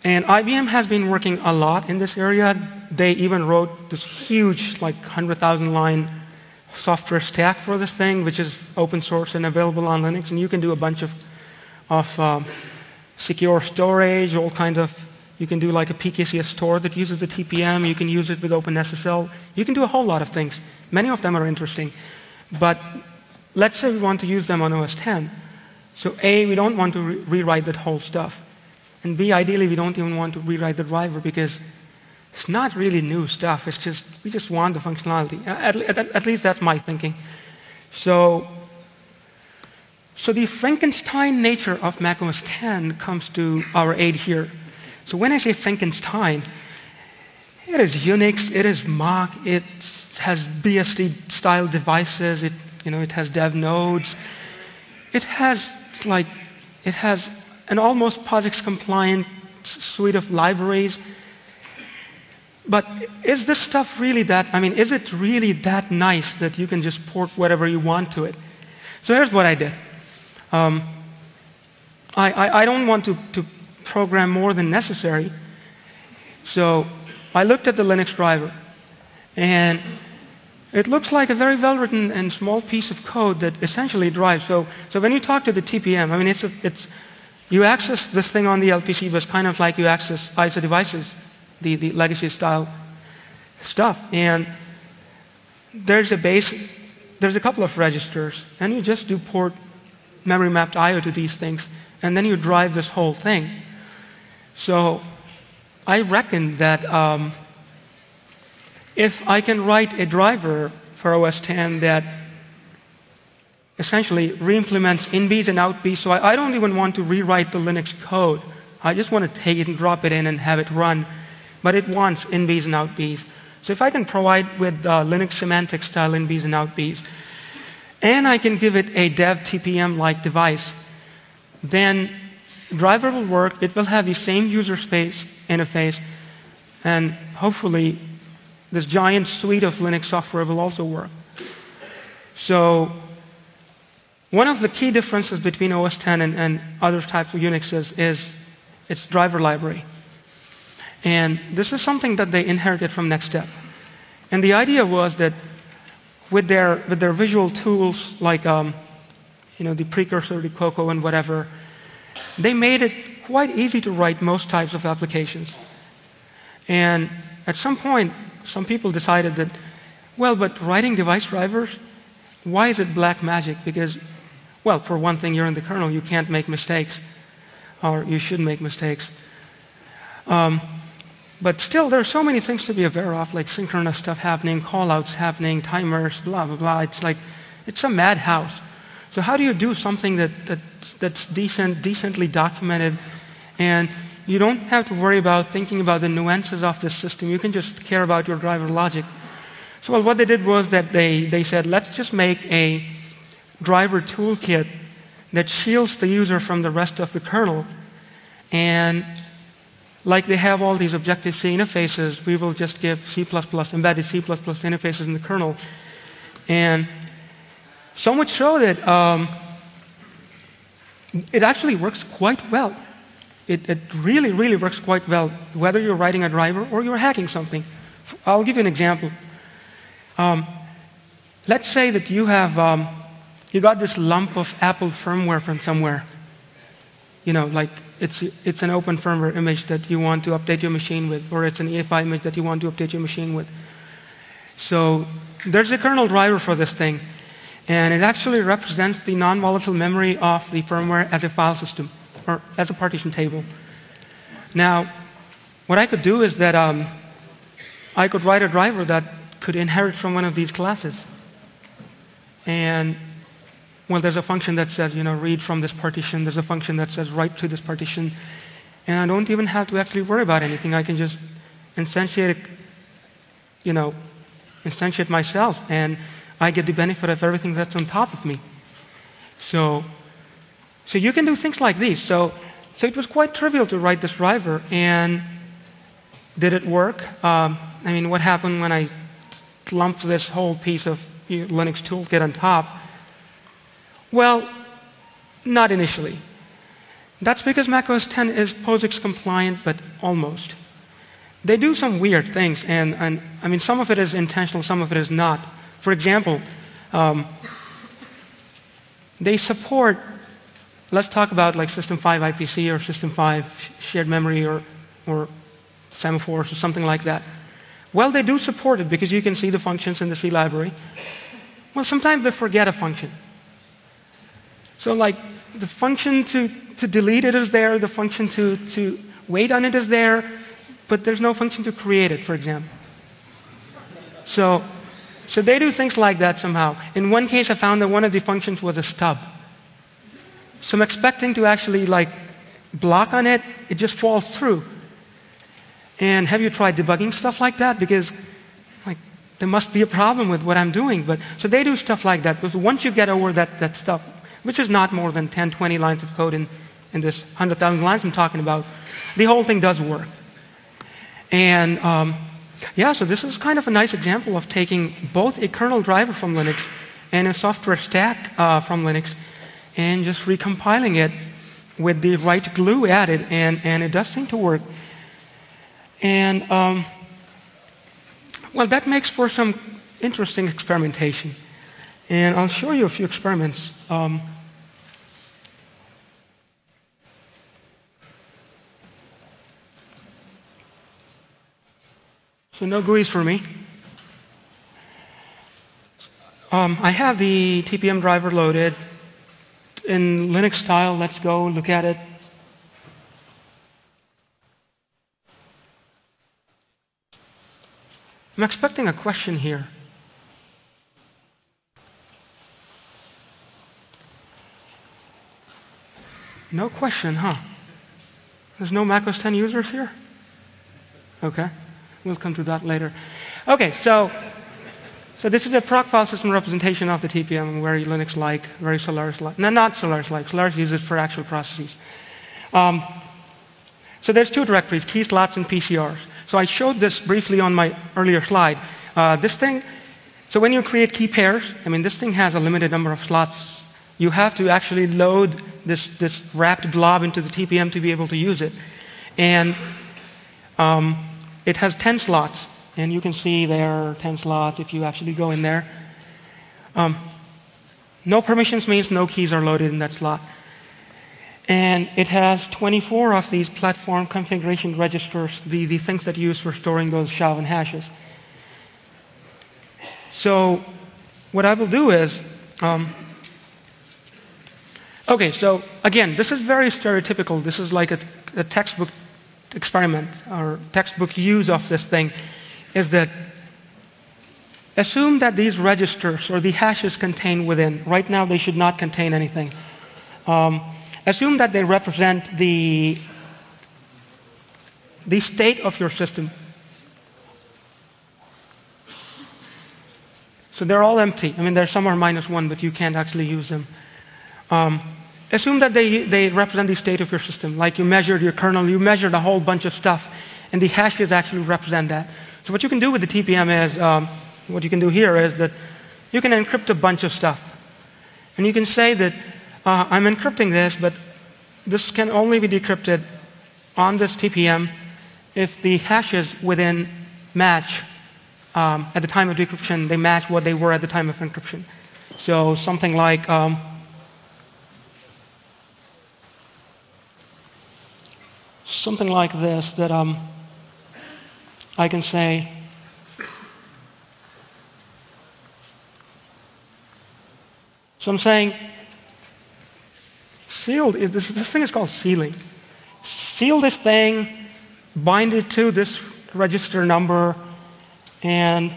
And IBM has been working a lot in this area. They even wrote this huge, like 100,000-line software stack for this thing, which is open source and available on Linux. And you can do a bunch of secure storage, all kinds of. You can do like a PKCS store that uses the TPM. You can use it with OpenSSL. You can do a whole lot of things. Many of them are interesting. But let's say we want to use them on OS X. So A, we don't want to rewrite that whole stuff. And B, ideally, we don't even want to rewrite the driver because it's not really new stuff. It's just, we just want the functionality. At least that's my thinking. So the Frankenstein nature of Mac OS X comes to our aid here. So when I say Frankenstein, it is Unix, it is Mach, it has BSD-style devices, it has dev nodes, it has an almost POSIX-compliant suite of libraries. But is this stuff really that? I mean, is it really that nice that you can just port whatever you want to it? So here's what I did. I don't want to program more than necessary. So I looked at the Linux driver, and it looks like a very well-written and small piece of code that essentially drives. So when you talk to the TPM, I mean, you access this thing on the LPC bus kind of like you access ISA devices, the legacy-style stuff. And there's a couple of registers, and you just do port memory mapped I/O to these things, and then you drive this whole thing. So I reckon that if I can write a driver for OS X that essentially re-implements in-Bs and out-Bs, so I don't even want to rewrite the Linux code. I just want to take it and drop it in and have it run. But it wants in-Bs and out-Bs. So if I can provide with Linux semantic style in-Bs and out-Bs, and I can give it a dev TPM-like device, then driver will work, it will have the same user space interface, and hopefully this giant suite of Linux software will also work. So one of the key differences between OS X and other types of Unix is its driver library. And this is something that they inherited from NextStep. And the idea was that with their visual tools like the precursor to Cocoa and whatever, they made it quite easy to write most types of applications. And at some point, some people decided that, well, but writing device drivers, why is it black magic? Because, well, for one thing, you're in the kernel, you can't make mistakes. or you should make mistakes. But still, there are so many things to be aware of, like synchronous stuff happening, callouts happening, timers, blah, blah, blah. It's like, it's a madhouse. So how do you do something that's decently documented, and you don't have to worry about thinking about the nuances of this system. You can just care about your driver logic. So what they did was that they said, let's just make a driver toolkit that shields the user from the rest of the kernel. And like they have all these Objective-C interfaces, we will just give C++, embedded C++ interfaces in the kernel. And so much so that it actually works quite well. It really, really works quite well, whether you're writing a driver or you're hacking something. I'll give you an example. Let's say that you have you got this lump of Apple firmware from somewhere. You know, like it's an open firmware image that you want to update your machine with, or it's an EFI image that you want to update your machine with. So there's a kernel driver for this thing, and it actually represents the non-volatile memory of the firmware as a file system, or as a partition table. Now, what I could do is that I could write a driver that could inherit from one of these classes. And, well, there's a function that says, you know, read from this partition. There's a function that says write to this partition. And I don't even have to actually worry about anything. I can just instantiate it, you know, instantiate myself, and I get the benefit of everything that's on top of me. So you can do things like these. So it was quite trivial to write this driver. And did it work? I mean, what happened when I lumped this whole piece of Linux toolkit on top? Well, not initially. That's because Mac OS X is POSIX compliant, but almost. They do some weird things, and I mean, some of it is intentional, some of it is not. For example, they support, let's talk about like System 5 IPC or System 5 shared memory or semaphores or something like that. Well, they do support it because you can see the functions in the C library. Well, sometimes they forget a function. So like the function to delete it is there, the function to wait on it is there, but there's no function to create it, for example. So they do things like that somehow. In one case, I found that one of the functions was a stub. So I'm expecting to actually like block on it, it just falls through. And have you tried debugging stuff like that? Because like there must be a problem with what I'm doing. But so they do stuff like that. Because once you get over that stuff, which is not more than 10, 20 lines of code in this 100,000 lines I'm talking about, the whole thing does work. And yeah, so this is kind of a nice example of taking both a kernel driver from Linux and a software stack from Linux and just recompiling it with the right glue added, and it does seem to work. And, well, that makes for some interesting experimentation. And I'll show you a few experiments. So no GUIs for me. I have the TPM driver loaded in Linux style. Let's go look at it. I'm expecting a question here. No question, huh? There's no Mac OS X users here? Okay, we'll come to that later. Okay, so this is a proc file system representation of the TPM, very Linux-like, very Solaris-like. No, not Solaris-like. Solaris uses it for actual processes. So there's two directories, key slots and PCRs. So I showed this briefly on my earlier slide. This thing, so when you create key pairs, I mean, this thing has a limited number of slots. You have to actually load this wrapped blob into the TPM to be able to use it. And it has 10 slots. And you can see there are 10 slots if you actually go in there. No permissions means no keys are loaded in that slot. And it has 24 of these platform configuration registers, the things that you use for storing those SHA-1 hashes. So what I will do is, Okay, so again, this is very stereotypical. This is like a textbook experiment or textbook use of this thing, is that assume that these registers or the hashes contain within. Right now, they should not contain anything. Assume that they represent the state of your system. So they're all empty. I mean, some are -1, but you can't actually use them. Assume that they represent the state of your system. Like you measured your kernel, you measured a whole bunch of stuff, and the hashes actually represent that. So what you can do with the TPM is, what you can do here is that you can encrypt a bunch of stuff. And you can say that I'm encrypting this, but this can only be decrypted on this TPM if the hashes within match. At the time of decryption, they match what they were at the time of encryption. So something like this, that I can say, so I'm saying, sealed, this thing is called sealing. Seal this thing, bind it to this register number, and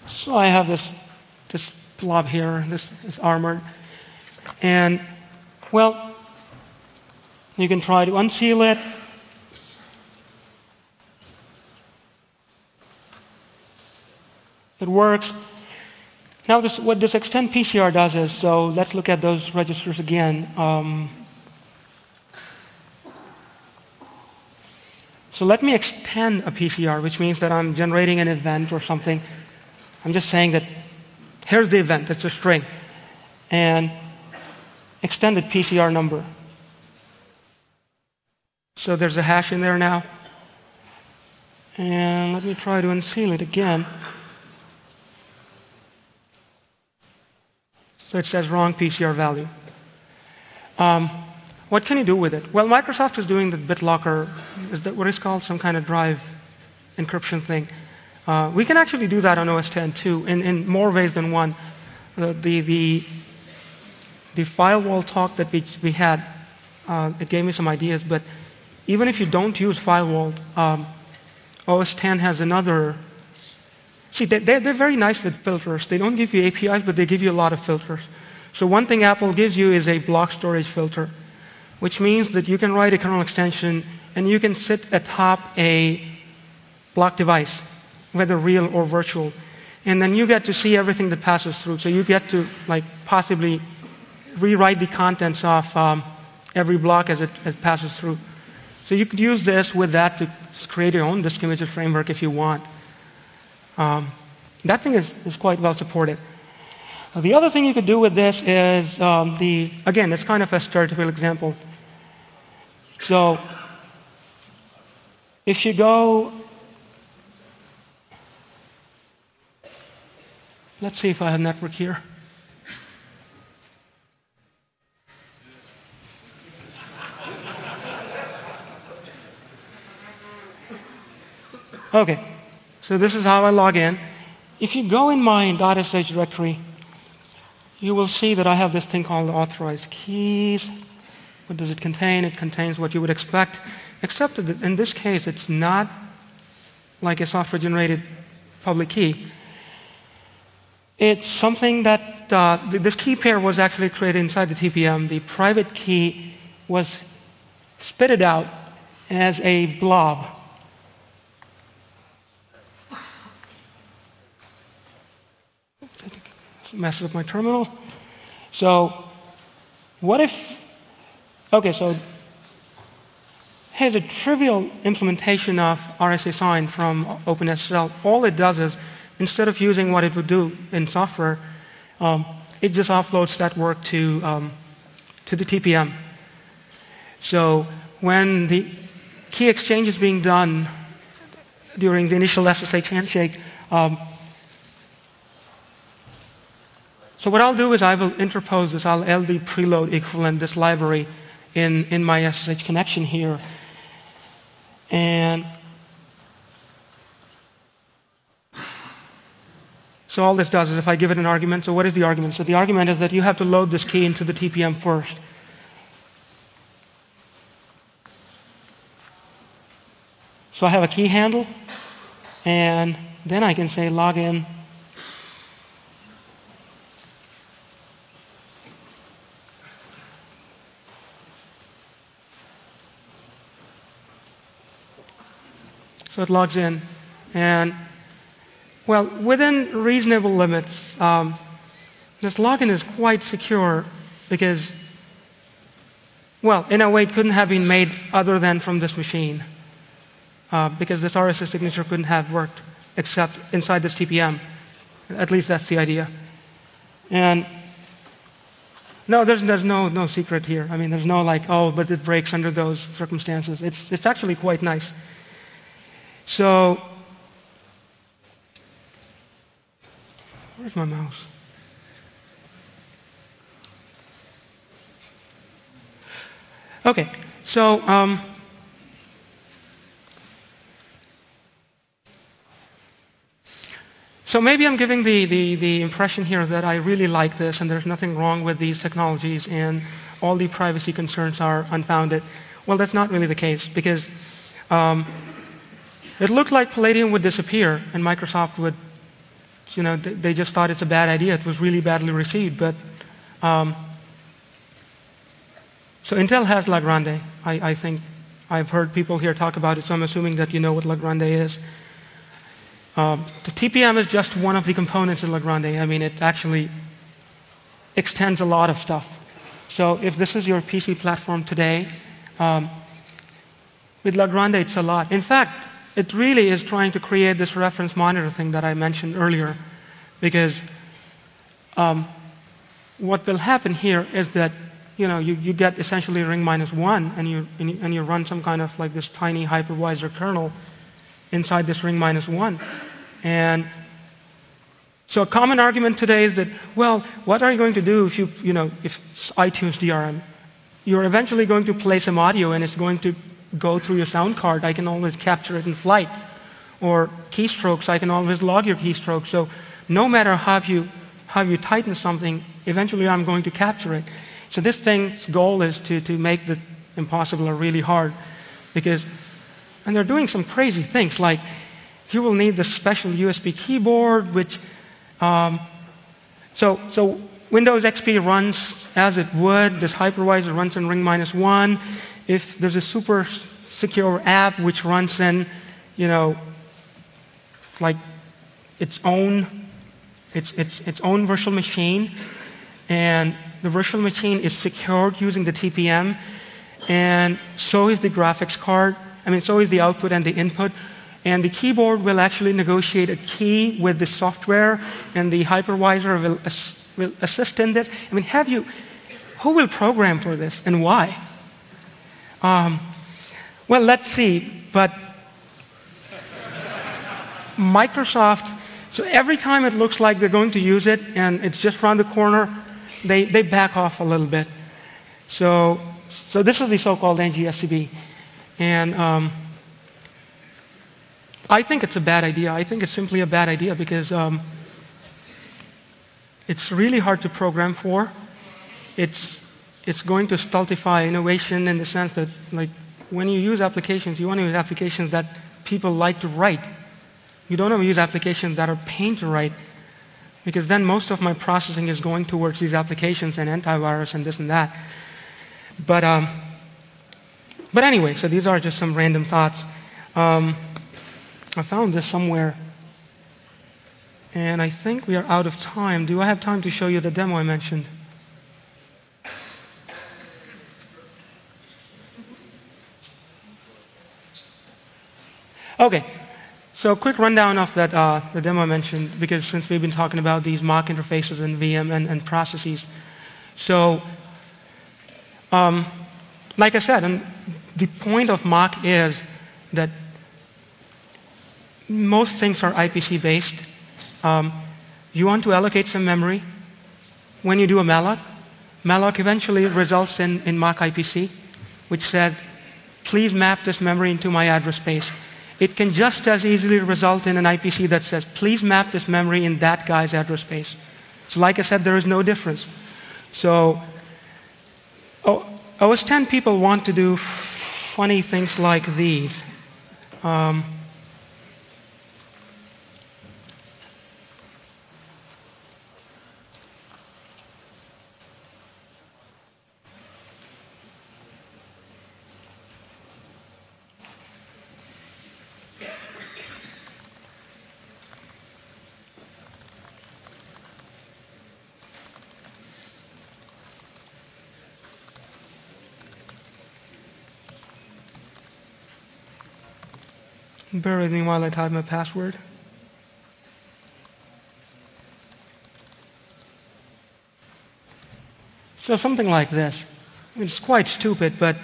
so I have this blob here, this is armored. And, well, you can try to unseal it. It works. Now, what this extend PCR does is, so let's look at those registers again. So let me extend a PCR, which means that I'm generating an event or something. I'm just saying that here's the event, it's a string. And extended PCR number. So there's a hash in there now. And let me try to unseal it again. So it says wrong PCR value. What can you do with it? Well, Microsoft is doing the BitLocker, is that what it's called? Some kind of drive encryption thing. We can actually do that on OS X too, in more ways than one. The firewall talk that we had, it gave me some ideas, but even if you don't use firewall, OS X has another. See, they're very nice with filters. They don't give you APIs, but they give you a lot of filters. So one thing Apple gives you is a block storage filter, which means that you can write a kernel extension and you can sit atop a block device, whether real or virtual. And then you get to see everything that passes through. So you get to possibly rewrite the contents of every block as it passes through. So you could use this with that to create your own disk images framework if you want. That thing is quite well supported. The other thing you could do with this is, again, it's kind of a stereotypical example. So if you go, let's see if I have network here. Okay, so this is how I log in. If you go in my .sh directory, you will see that I have this thing called authorized keys. What does it contain? It contains what you would expect, except that in this case, it's not like a software-generated public key. It's something that this key pair was actually created inside the TPM. The private key was spitted out as a blob. Mess with my terminal. So what if, okay, so here's a trivial implementation of RSA sign from OpenSSL. All it does is, instead of using what it would do in software, it just offloads that work to the TPM. So when the key exchange is being done during the initial SSH handshake, so what I'll do is I will interpose this, I'll LD preload equivalent this library in my SSH connection here. And So all this does is if I give it an argument, so what is the argument? So the argument is that you have to load this key into the TPM first. So I have a key handle, and then I can say login. So it logs in. And, well, within reasonable limits, this login is quite secure because, well, in a way, it couldn't have been made other than from this machine. Because this RSS signature couldn't have worked except inside this TPM. At least that's the idea. And no, there's no secret here. I mean, there's no like, oh, but it breaks under those circumstances. It's actually quite nice. So, where's my mouse? Okay, so so maybe I'm giving the impression here that I really like this and there's nothing wrong with these technologies and all the privacy concerns are unfounded. Well, that's not really the case because it looked like Palladium would disappear and Microsoft would, they just thought it's a bad idea. It was really badly received. But so Intel has La Grande. I think I've heard people here talk about it, so I'm assuming that you know what La Grande is. The TPM is just one of the components of La Grande. I mean, it actually extends a lot of stuff. So if this is your PC platform today, with La Grande, it's a lot. In fact, it really is trying to create this reference monitor thing that I mentioned earlier, because what will happen here is that you get essentially ring -1, and you run some kind of like this tiny hypervisor kernel inside this ring -1, and so a common argument today is that, well, what are you going to do if if iTunes DRM? You're eventually going to play some audio and it's going to go through your sound card. I can always capture it in flight. Or keystrokes, I can always log your keystrokes. So no matter how you tighten something, eventually I'm going to capture it. So this thing's goal is to make the impossible really hard. And they're doing some crazy things, like you will need this special USB keyboard, which, so Windows XP runs as it would. This hypervisor runs in ring -1. If there's a super secure app which runs in, like its own virtual machine, and the virtual machine is secured using the TPM, and so is the graphics card. I mean, so is the output and the input. And the keyboard will actually negotiate a key with the software, and the hypervisor will assist in this. I mean, who will program for this and why? Well, let's see. But Microsoft, so every time it looks like they're going to use it and it's just around the corner, they back off a little bit. So this is the so-called NGSCB. And I think it's a bad idea. I think it's simply a bad idea because it's really hard to program for. It's going to stultify innovation in the sense that, like, when you use applications, you want to use applications that people like to write. You don't want to use applications that are pain to write, because then most of my processing is going towards these applications and antivirus and this and that. But anyway, so these are just some random thoughts. I found this somewhere, and I think we are out of time. Do I have time to show you the demo I mentioned? Okay, so a quick rundown of that the demo I mentioned, because since we've been talking about these mock interfaces and VM and processes. So, like I said, and the point of mock is that most things are IPC based. You want to allocate some memory. When you do a malloc, malloc eventually results in mock IPC, which says, please map this memory into my address space. it can just as easily result in an IPC that says, please map this memory in that guy's address space. So like I said, there is no difference. So OS X people want to do funny things like these. Bear with me while I type my password. So something like this. I mean, it's quite stupid, but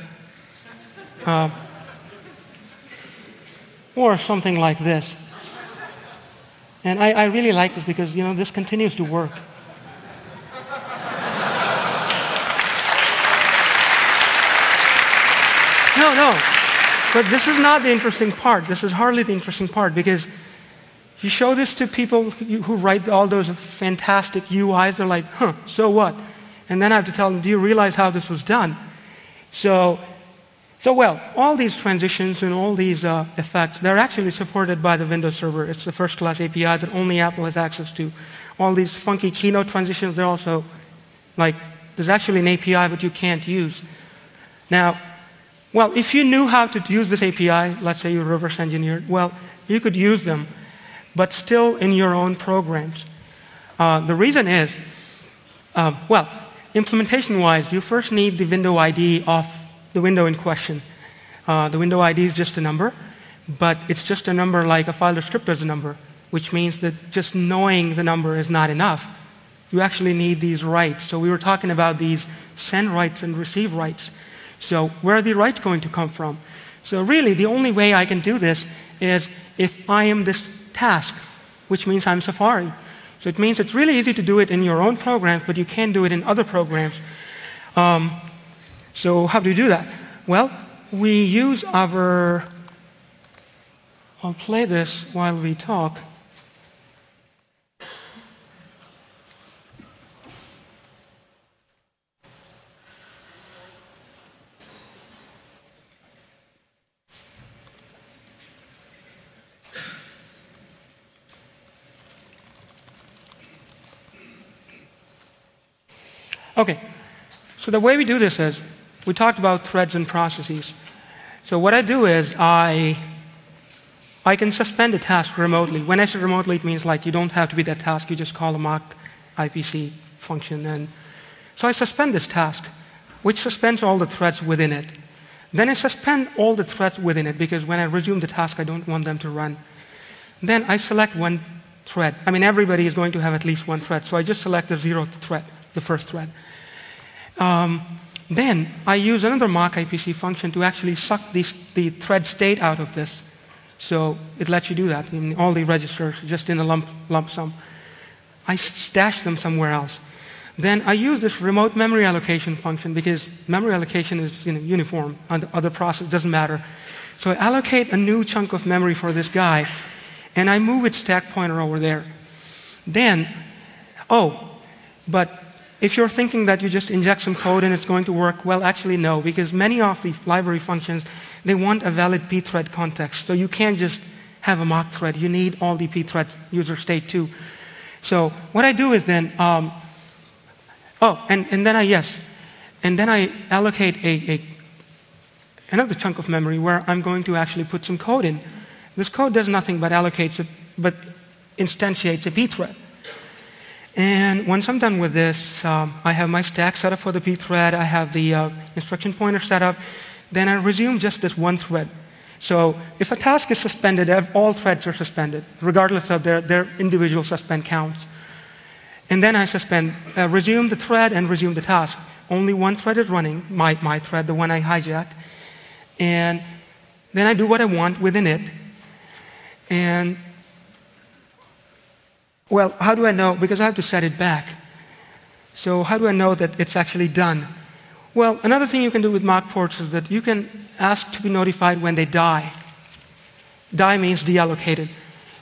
or something like this. And I really like this because, you know, this continues to work. No. But this is not the interesting part. This is hardly the interesting part, because you show this to people who write all those fantastic UIs, they're like, huh, so what? And then I have to tell them, do you realize how this was done? So well, all these transitions and all these effects, they're actually supported by the Windows Server. It's the first-class API that only Apple has access to. All these funky keynote transitions, they're also, like, there's actually an API, but you can't use. Now, well, if you knew how to use this API, let's say you reverse engineered, well, you could use them, but still in your own programs. The reason is, well, implementation-wise, you first need the window ID of the window in question. The window ID is just a number, but it's just a number like a file descriptor is a number, which means that just knowing the number is not enough. You actually need these rights. So we were talking about these send rights and receive rights. So where are the rights going to come from? So really, the only way I can do this is if I am this task, which means I'm Safari. So it means it's really easy to do it in your own programs, but you can't do it in other programs. So how do you do that? Well, we use our... I'll play this while we talk. Okay, so the way we do this is, we talked about threads and processes. So what I do is I can suspend a task remotely. When I say remotely, it means like you don't have to be that task. You just call a mock IPC function. And so I suspend this task, which suspends all the threads within it. Then I suspend all the threads within it, because when I resume the task, I don't want them to run. Then I select one thread. I mean, everybody is going to have at least one thread. So I just select the 0th thread, the first thread. Then I use another mock IPC function to actually suck the thread state out of this. So it lets you do that in all the registers, just in a lump sum. I stash them somewhere else. Then I use this remote memory allocation function, because memory allocation is uniform. On the other process, doesn't matter. So I allocate a new chunk of memory for this guy, and I move its stack pointer over there. Then, but if you're thinking that you just inject some code and it's going to work, well, actually no, because many of the library functions, they want a valid pthread context. So you can't just have a mock thread. You need all the pthread user state too. So what I do is then, and then I allocate another chunk of memory where I'm going to actually put some code in. This code does nothing but instantiates a pthread. And once I'm done with this, I have my stack set up for the pthread. I have the instruction pointer set up. Then I resume just this one thread. So if a task is suspended, all threads are suspended, regardless of their individual suspend counts. And then I resume the thread and resume the task. Only one thread is running, my thread, the one I hijacked. And then I do what I want within it. And well, how do I know? Because I have to set it back. So how do I know that it's actually done? Well, another thing you can do with mock ports is that you can ask to be notified when they die. Die means deallocated.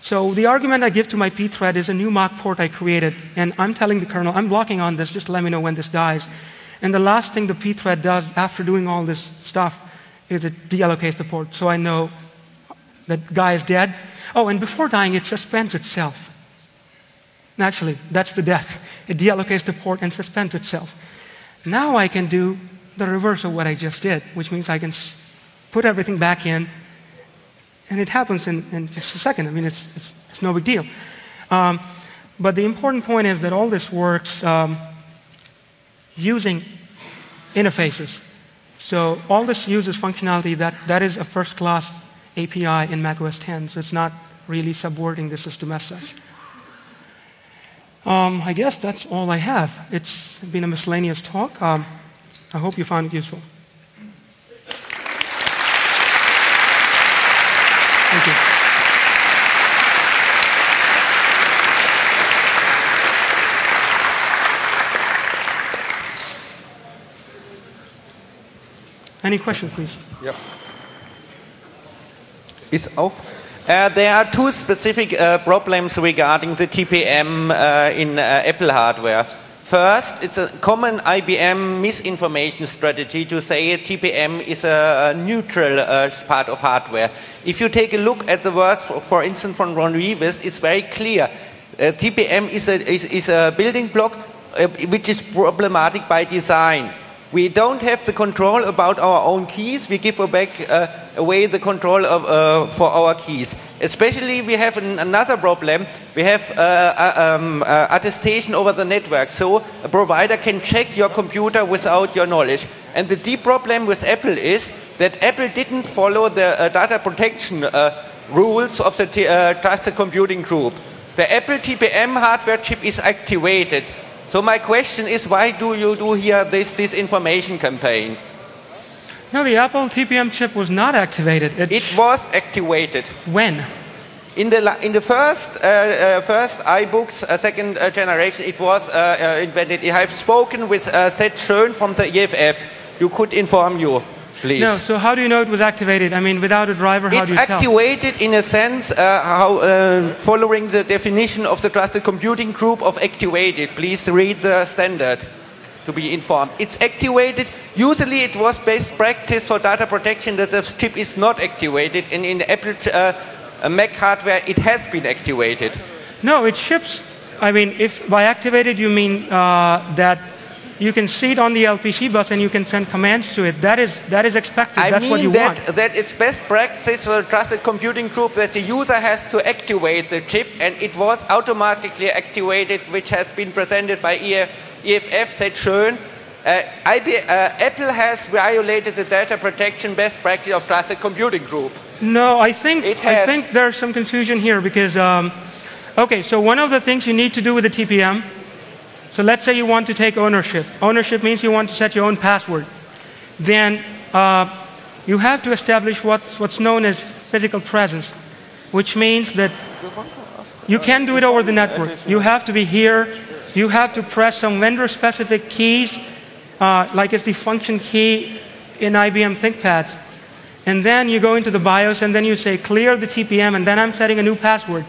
So the argument I give to my pthread is a new mock port I created, and I'm telling the kernel, I'm blocking on this, just let me know when this dies. And the last thing the pthread does after doing all this stuff is it deallocates the port, so I know that guy is dead. Oh, and before dying, it suspends itself. Naturally, that's the death. It deallocates the port and suspends itself. Now I can do the reverse of what I just did, which means I can put everything back in, and it happens in just a second. I mean, it's no big deal. But the important point is that all this works using interfaces. So all this uses functionality that is a first-class API in macOS 10, so it's not really subverting the system as such. I guess that's all I have. It's been a miscellaneous talk. I hope you found it useful. Thank you. Any questions, please? Yep. Is auf. There are two specific problems regarding the TPM in Apple hardware. First, it's a common IBM misinformation strategy to say TPM is a neutral part of hardware. If you take a look at the words, for instance, from Ron Rivest, it's very clear. TPM is a building block which is problematic by design. We don't have the control about our own keys. We give away the control for our keys. Especially, we have another problem. We have attestation over the network. So a provider can check your computer without your knowledge. And the deep problem with Apple is that Apple didn't follow the data protection rules of the Trusted Computing Group. The Apple TPM hardware chip is activated. So my question is, why do you do here this information campaign? No, the Apple TPM chip was not activated. It was activated. When? In the first iBooks, second generation, it was invented. I have spoken with Seth Schön from the EFF. You could inform you, please. No, so how do you know it was activated? I mean, without a driver, how do you tell? It's activated in a sense following the definition of the Trusted Computing Group of activated. Please read the standard to be informed. It's activated. Usually it was best practice for data protection that the chip is not activated, and in the Apple Mac hardware it has been activated. No, it ships. I mean, if by activated you mean that you can see it on the LPC bus and you can send commands to it. That is expected. That's what you want. That it's best practice for the Trusted Computing Group that the user has to activate the chip, and it was automatically activated, which has been presented by EFF, said Schön. Apple has violated the data protection best practice of Trusted Computing Group. No, I think there's some confusion here because, okay, so one of the things you need to do with the TPM, so let's say you want to take ownership. Ownership means you want to set your own password. Then you have to establish what's known as physical presence, which means that you can't do it over the network. You have to be here. You have to press some vendor-specific keys, like it's the function key in IBM ThinkPads. And then you go into the BIOS, and then you say, clear the TPM, and then I'm setting a new password.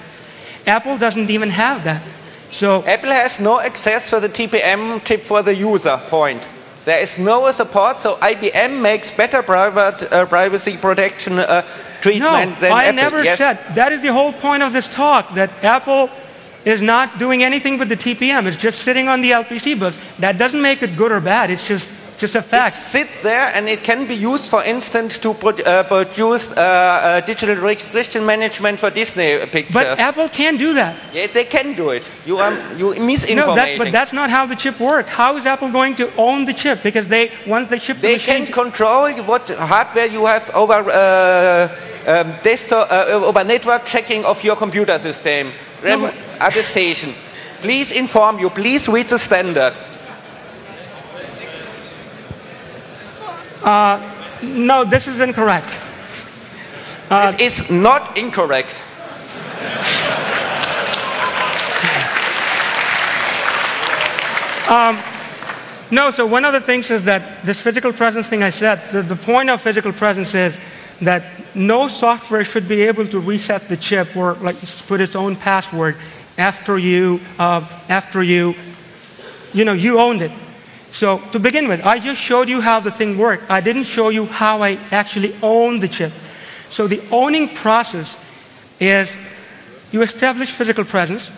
Apple doesn't even have that. So Apple has no access for the TPM chip for the user point. There is no support, so IBM makes better privacy protection treatment than Apple. I never said. That is the whole point of this talk, that Apple is not doing anything with the TPM. It's just sitting on the LPC bus. That doesn't make it good or bad. It's just a fact. It sits there, and it can be used, for instance, to produce digital registration management for Disney pictures. But Apple can't do that. Yeah, they can do it. You misinforming. No, but that's not how the chip works. How is Apple going to own the chip? Because once they ship the machine, they can control what hardware you have over desktop, over network checking of your computer system. Attestation. Please inform you. Please read the standard. No, this is incorrect. It is not incorrect. No, so one of the things is that this physical presence thing I said, the point of physical presence is that no software should be able to reset the chip or like put its own password after you owned it. So to begin with, I just showed you how the thing worked. I didn't show you how I actually own the chip. So the owning process is you establish physical presence.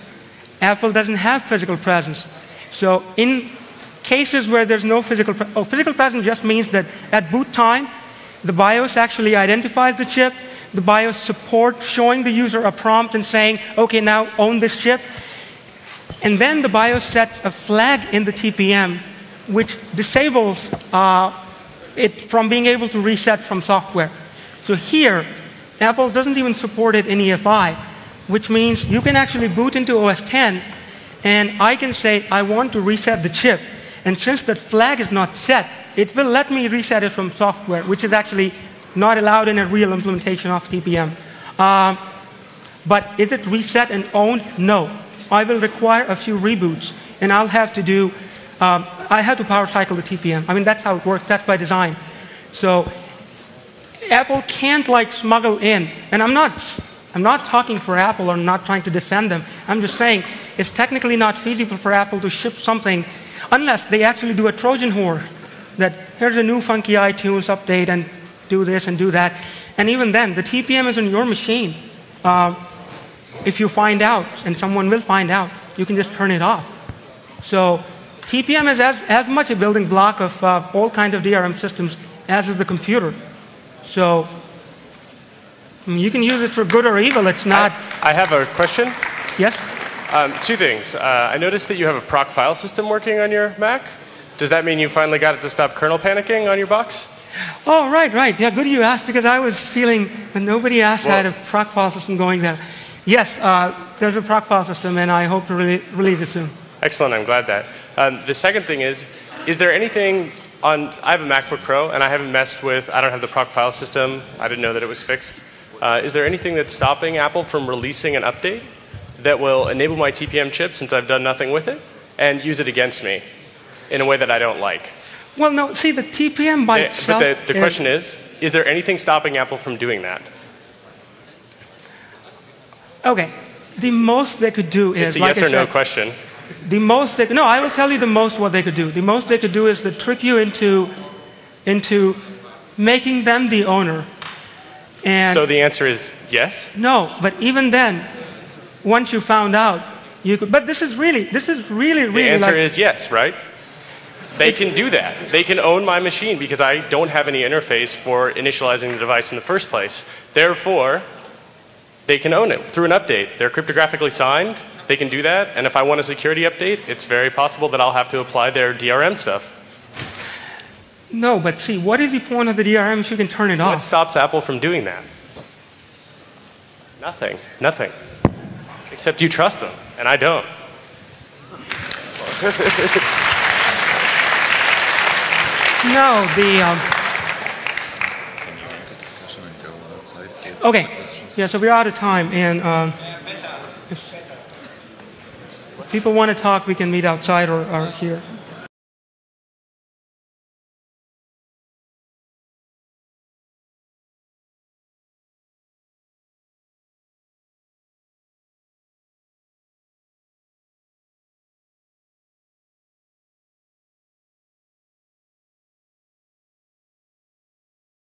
Apple doesn't have physical presence. So in cases where there's no physical presence just means that at boot time, the BIOS actually identifies the chip. The BIOS supports showing the user a prompt and saying, okay, now own this chip. And then the BIOS sets a flag in the TPM which disables it from being able to reset from software. So here, Apple doesn't even support it in EFI, which means you can actually boot into OS X, and I can say, I want to reset the chip. And since that flag is not set, it will let me reset it from software, which is actually not allowed in a real implementation of TPM. But is it reset and owned? No. I will require a few reboots, and I'll have to do, I have to power cycle the TPM. I mean, that's how it works. That's by design. So Apple can't like smuggle in, and I'm not talking for Apple or not trying to defend them. I'm just saying it's technically not feasible for Apple to ship something unless they actually do a Trojan horse that here's a new funky iTunes update and do this and do that. And even then, the TPM is on your machine. If you find out, and someone will find out, you can just turn it off. So TPM is as much a building block of all kinds of DRM systems as is the computer. So I mean, you can use it for good or evil. It's not. I have a question. Yes? Two things. I noticed that you have a proc file system working on your Mac. Does that mean you finally got it to stop kernel panicking on your box? Oh, right. Yeah, good you asked, because I was feeling that nobody asked had a proc file system going there. Yes, there's a proc file system, and I hope to release it soon. Excellent. I'm glad that. The second thing is there anything on, I have a MacBook Pro, and I haven't messed with, I don't have the proc file system. I didn't know that it was fixed. Is there anything that's stopping Apple from releasing an update that will enable my TPM chip, since I've done nothing with it, and use it against me in a way that I don't like? Well, no, see, the TPM by itself... But the question is there anything stopping Apple from doing that? Okay. The most they could do is... It's a yes or no question. The most they... No, I will tell you the most what they could do. The most they could do is to trick you into making them the owner. And so the answer is yes? No, but even then, once you found out, you could... But this is really The answer is yes, right? They can do that. They can own my machine because I don't have any interface for initializing the device in the first place. Therefore, they can own it through an update. They're cryptographically signed. They can do that. And if I want a security update, it's very possible that I'll have to apply their DRM stuff. No, but see, what is the point of the DRM if you can turn it off? What stops Apple from doing that? Nothing. Nothing. Except you trust them, and I don't. No, okay. Yeah, so we're out of time, and if people want to talk, we can meet outside or here.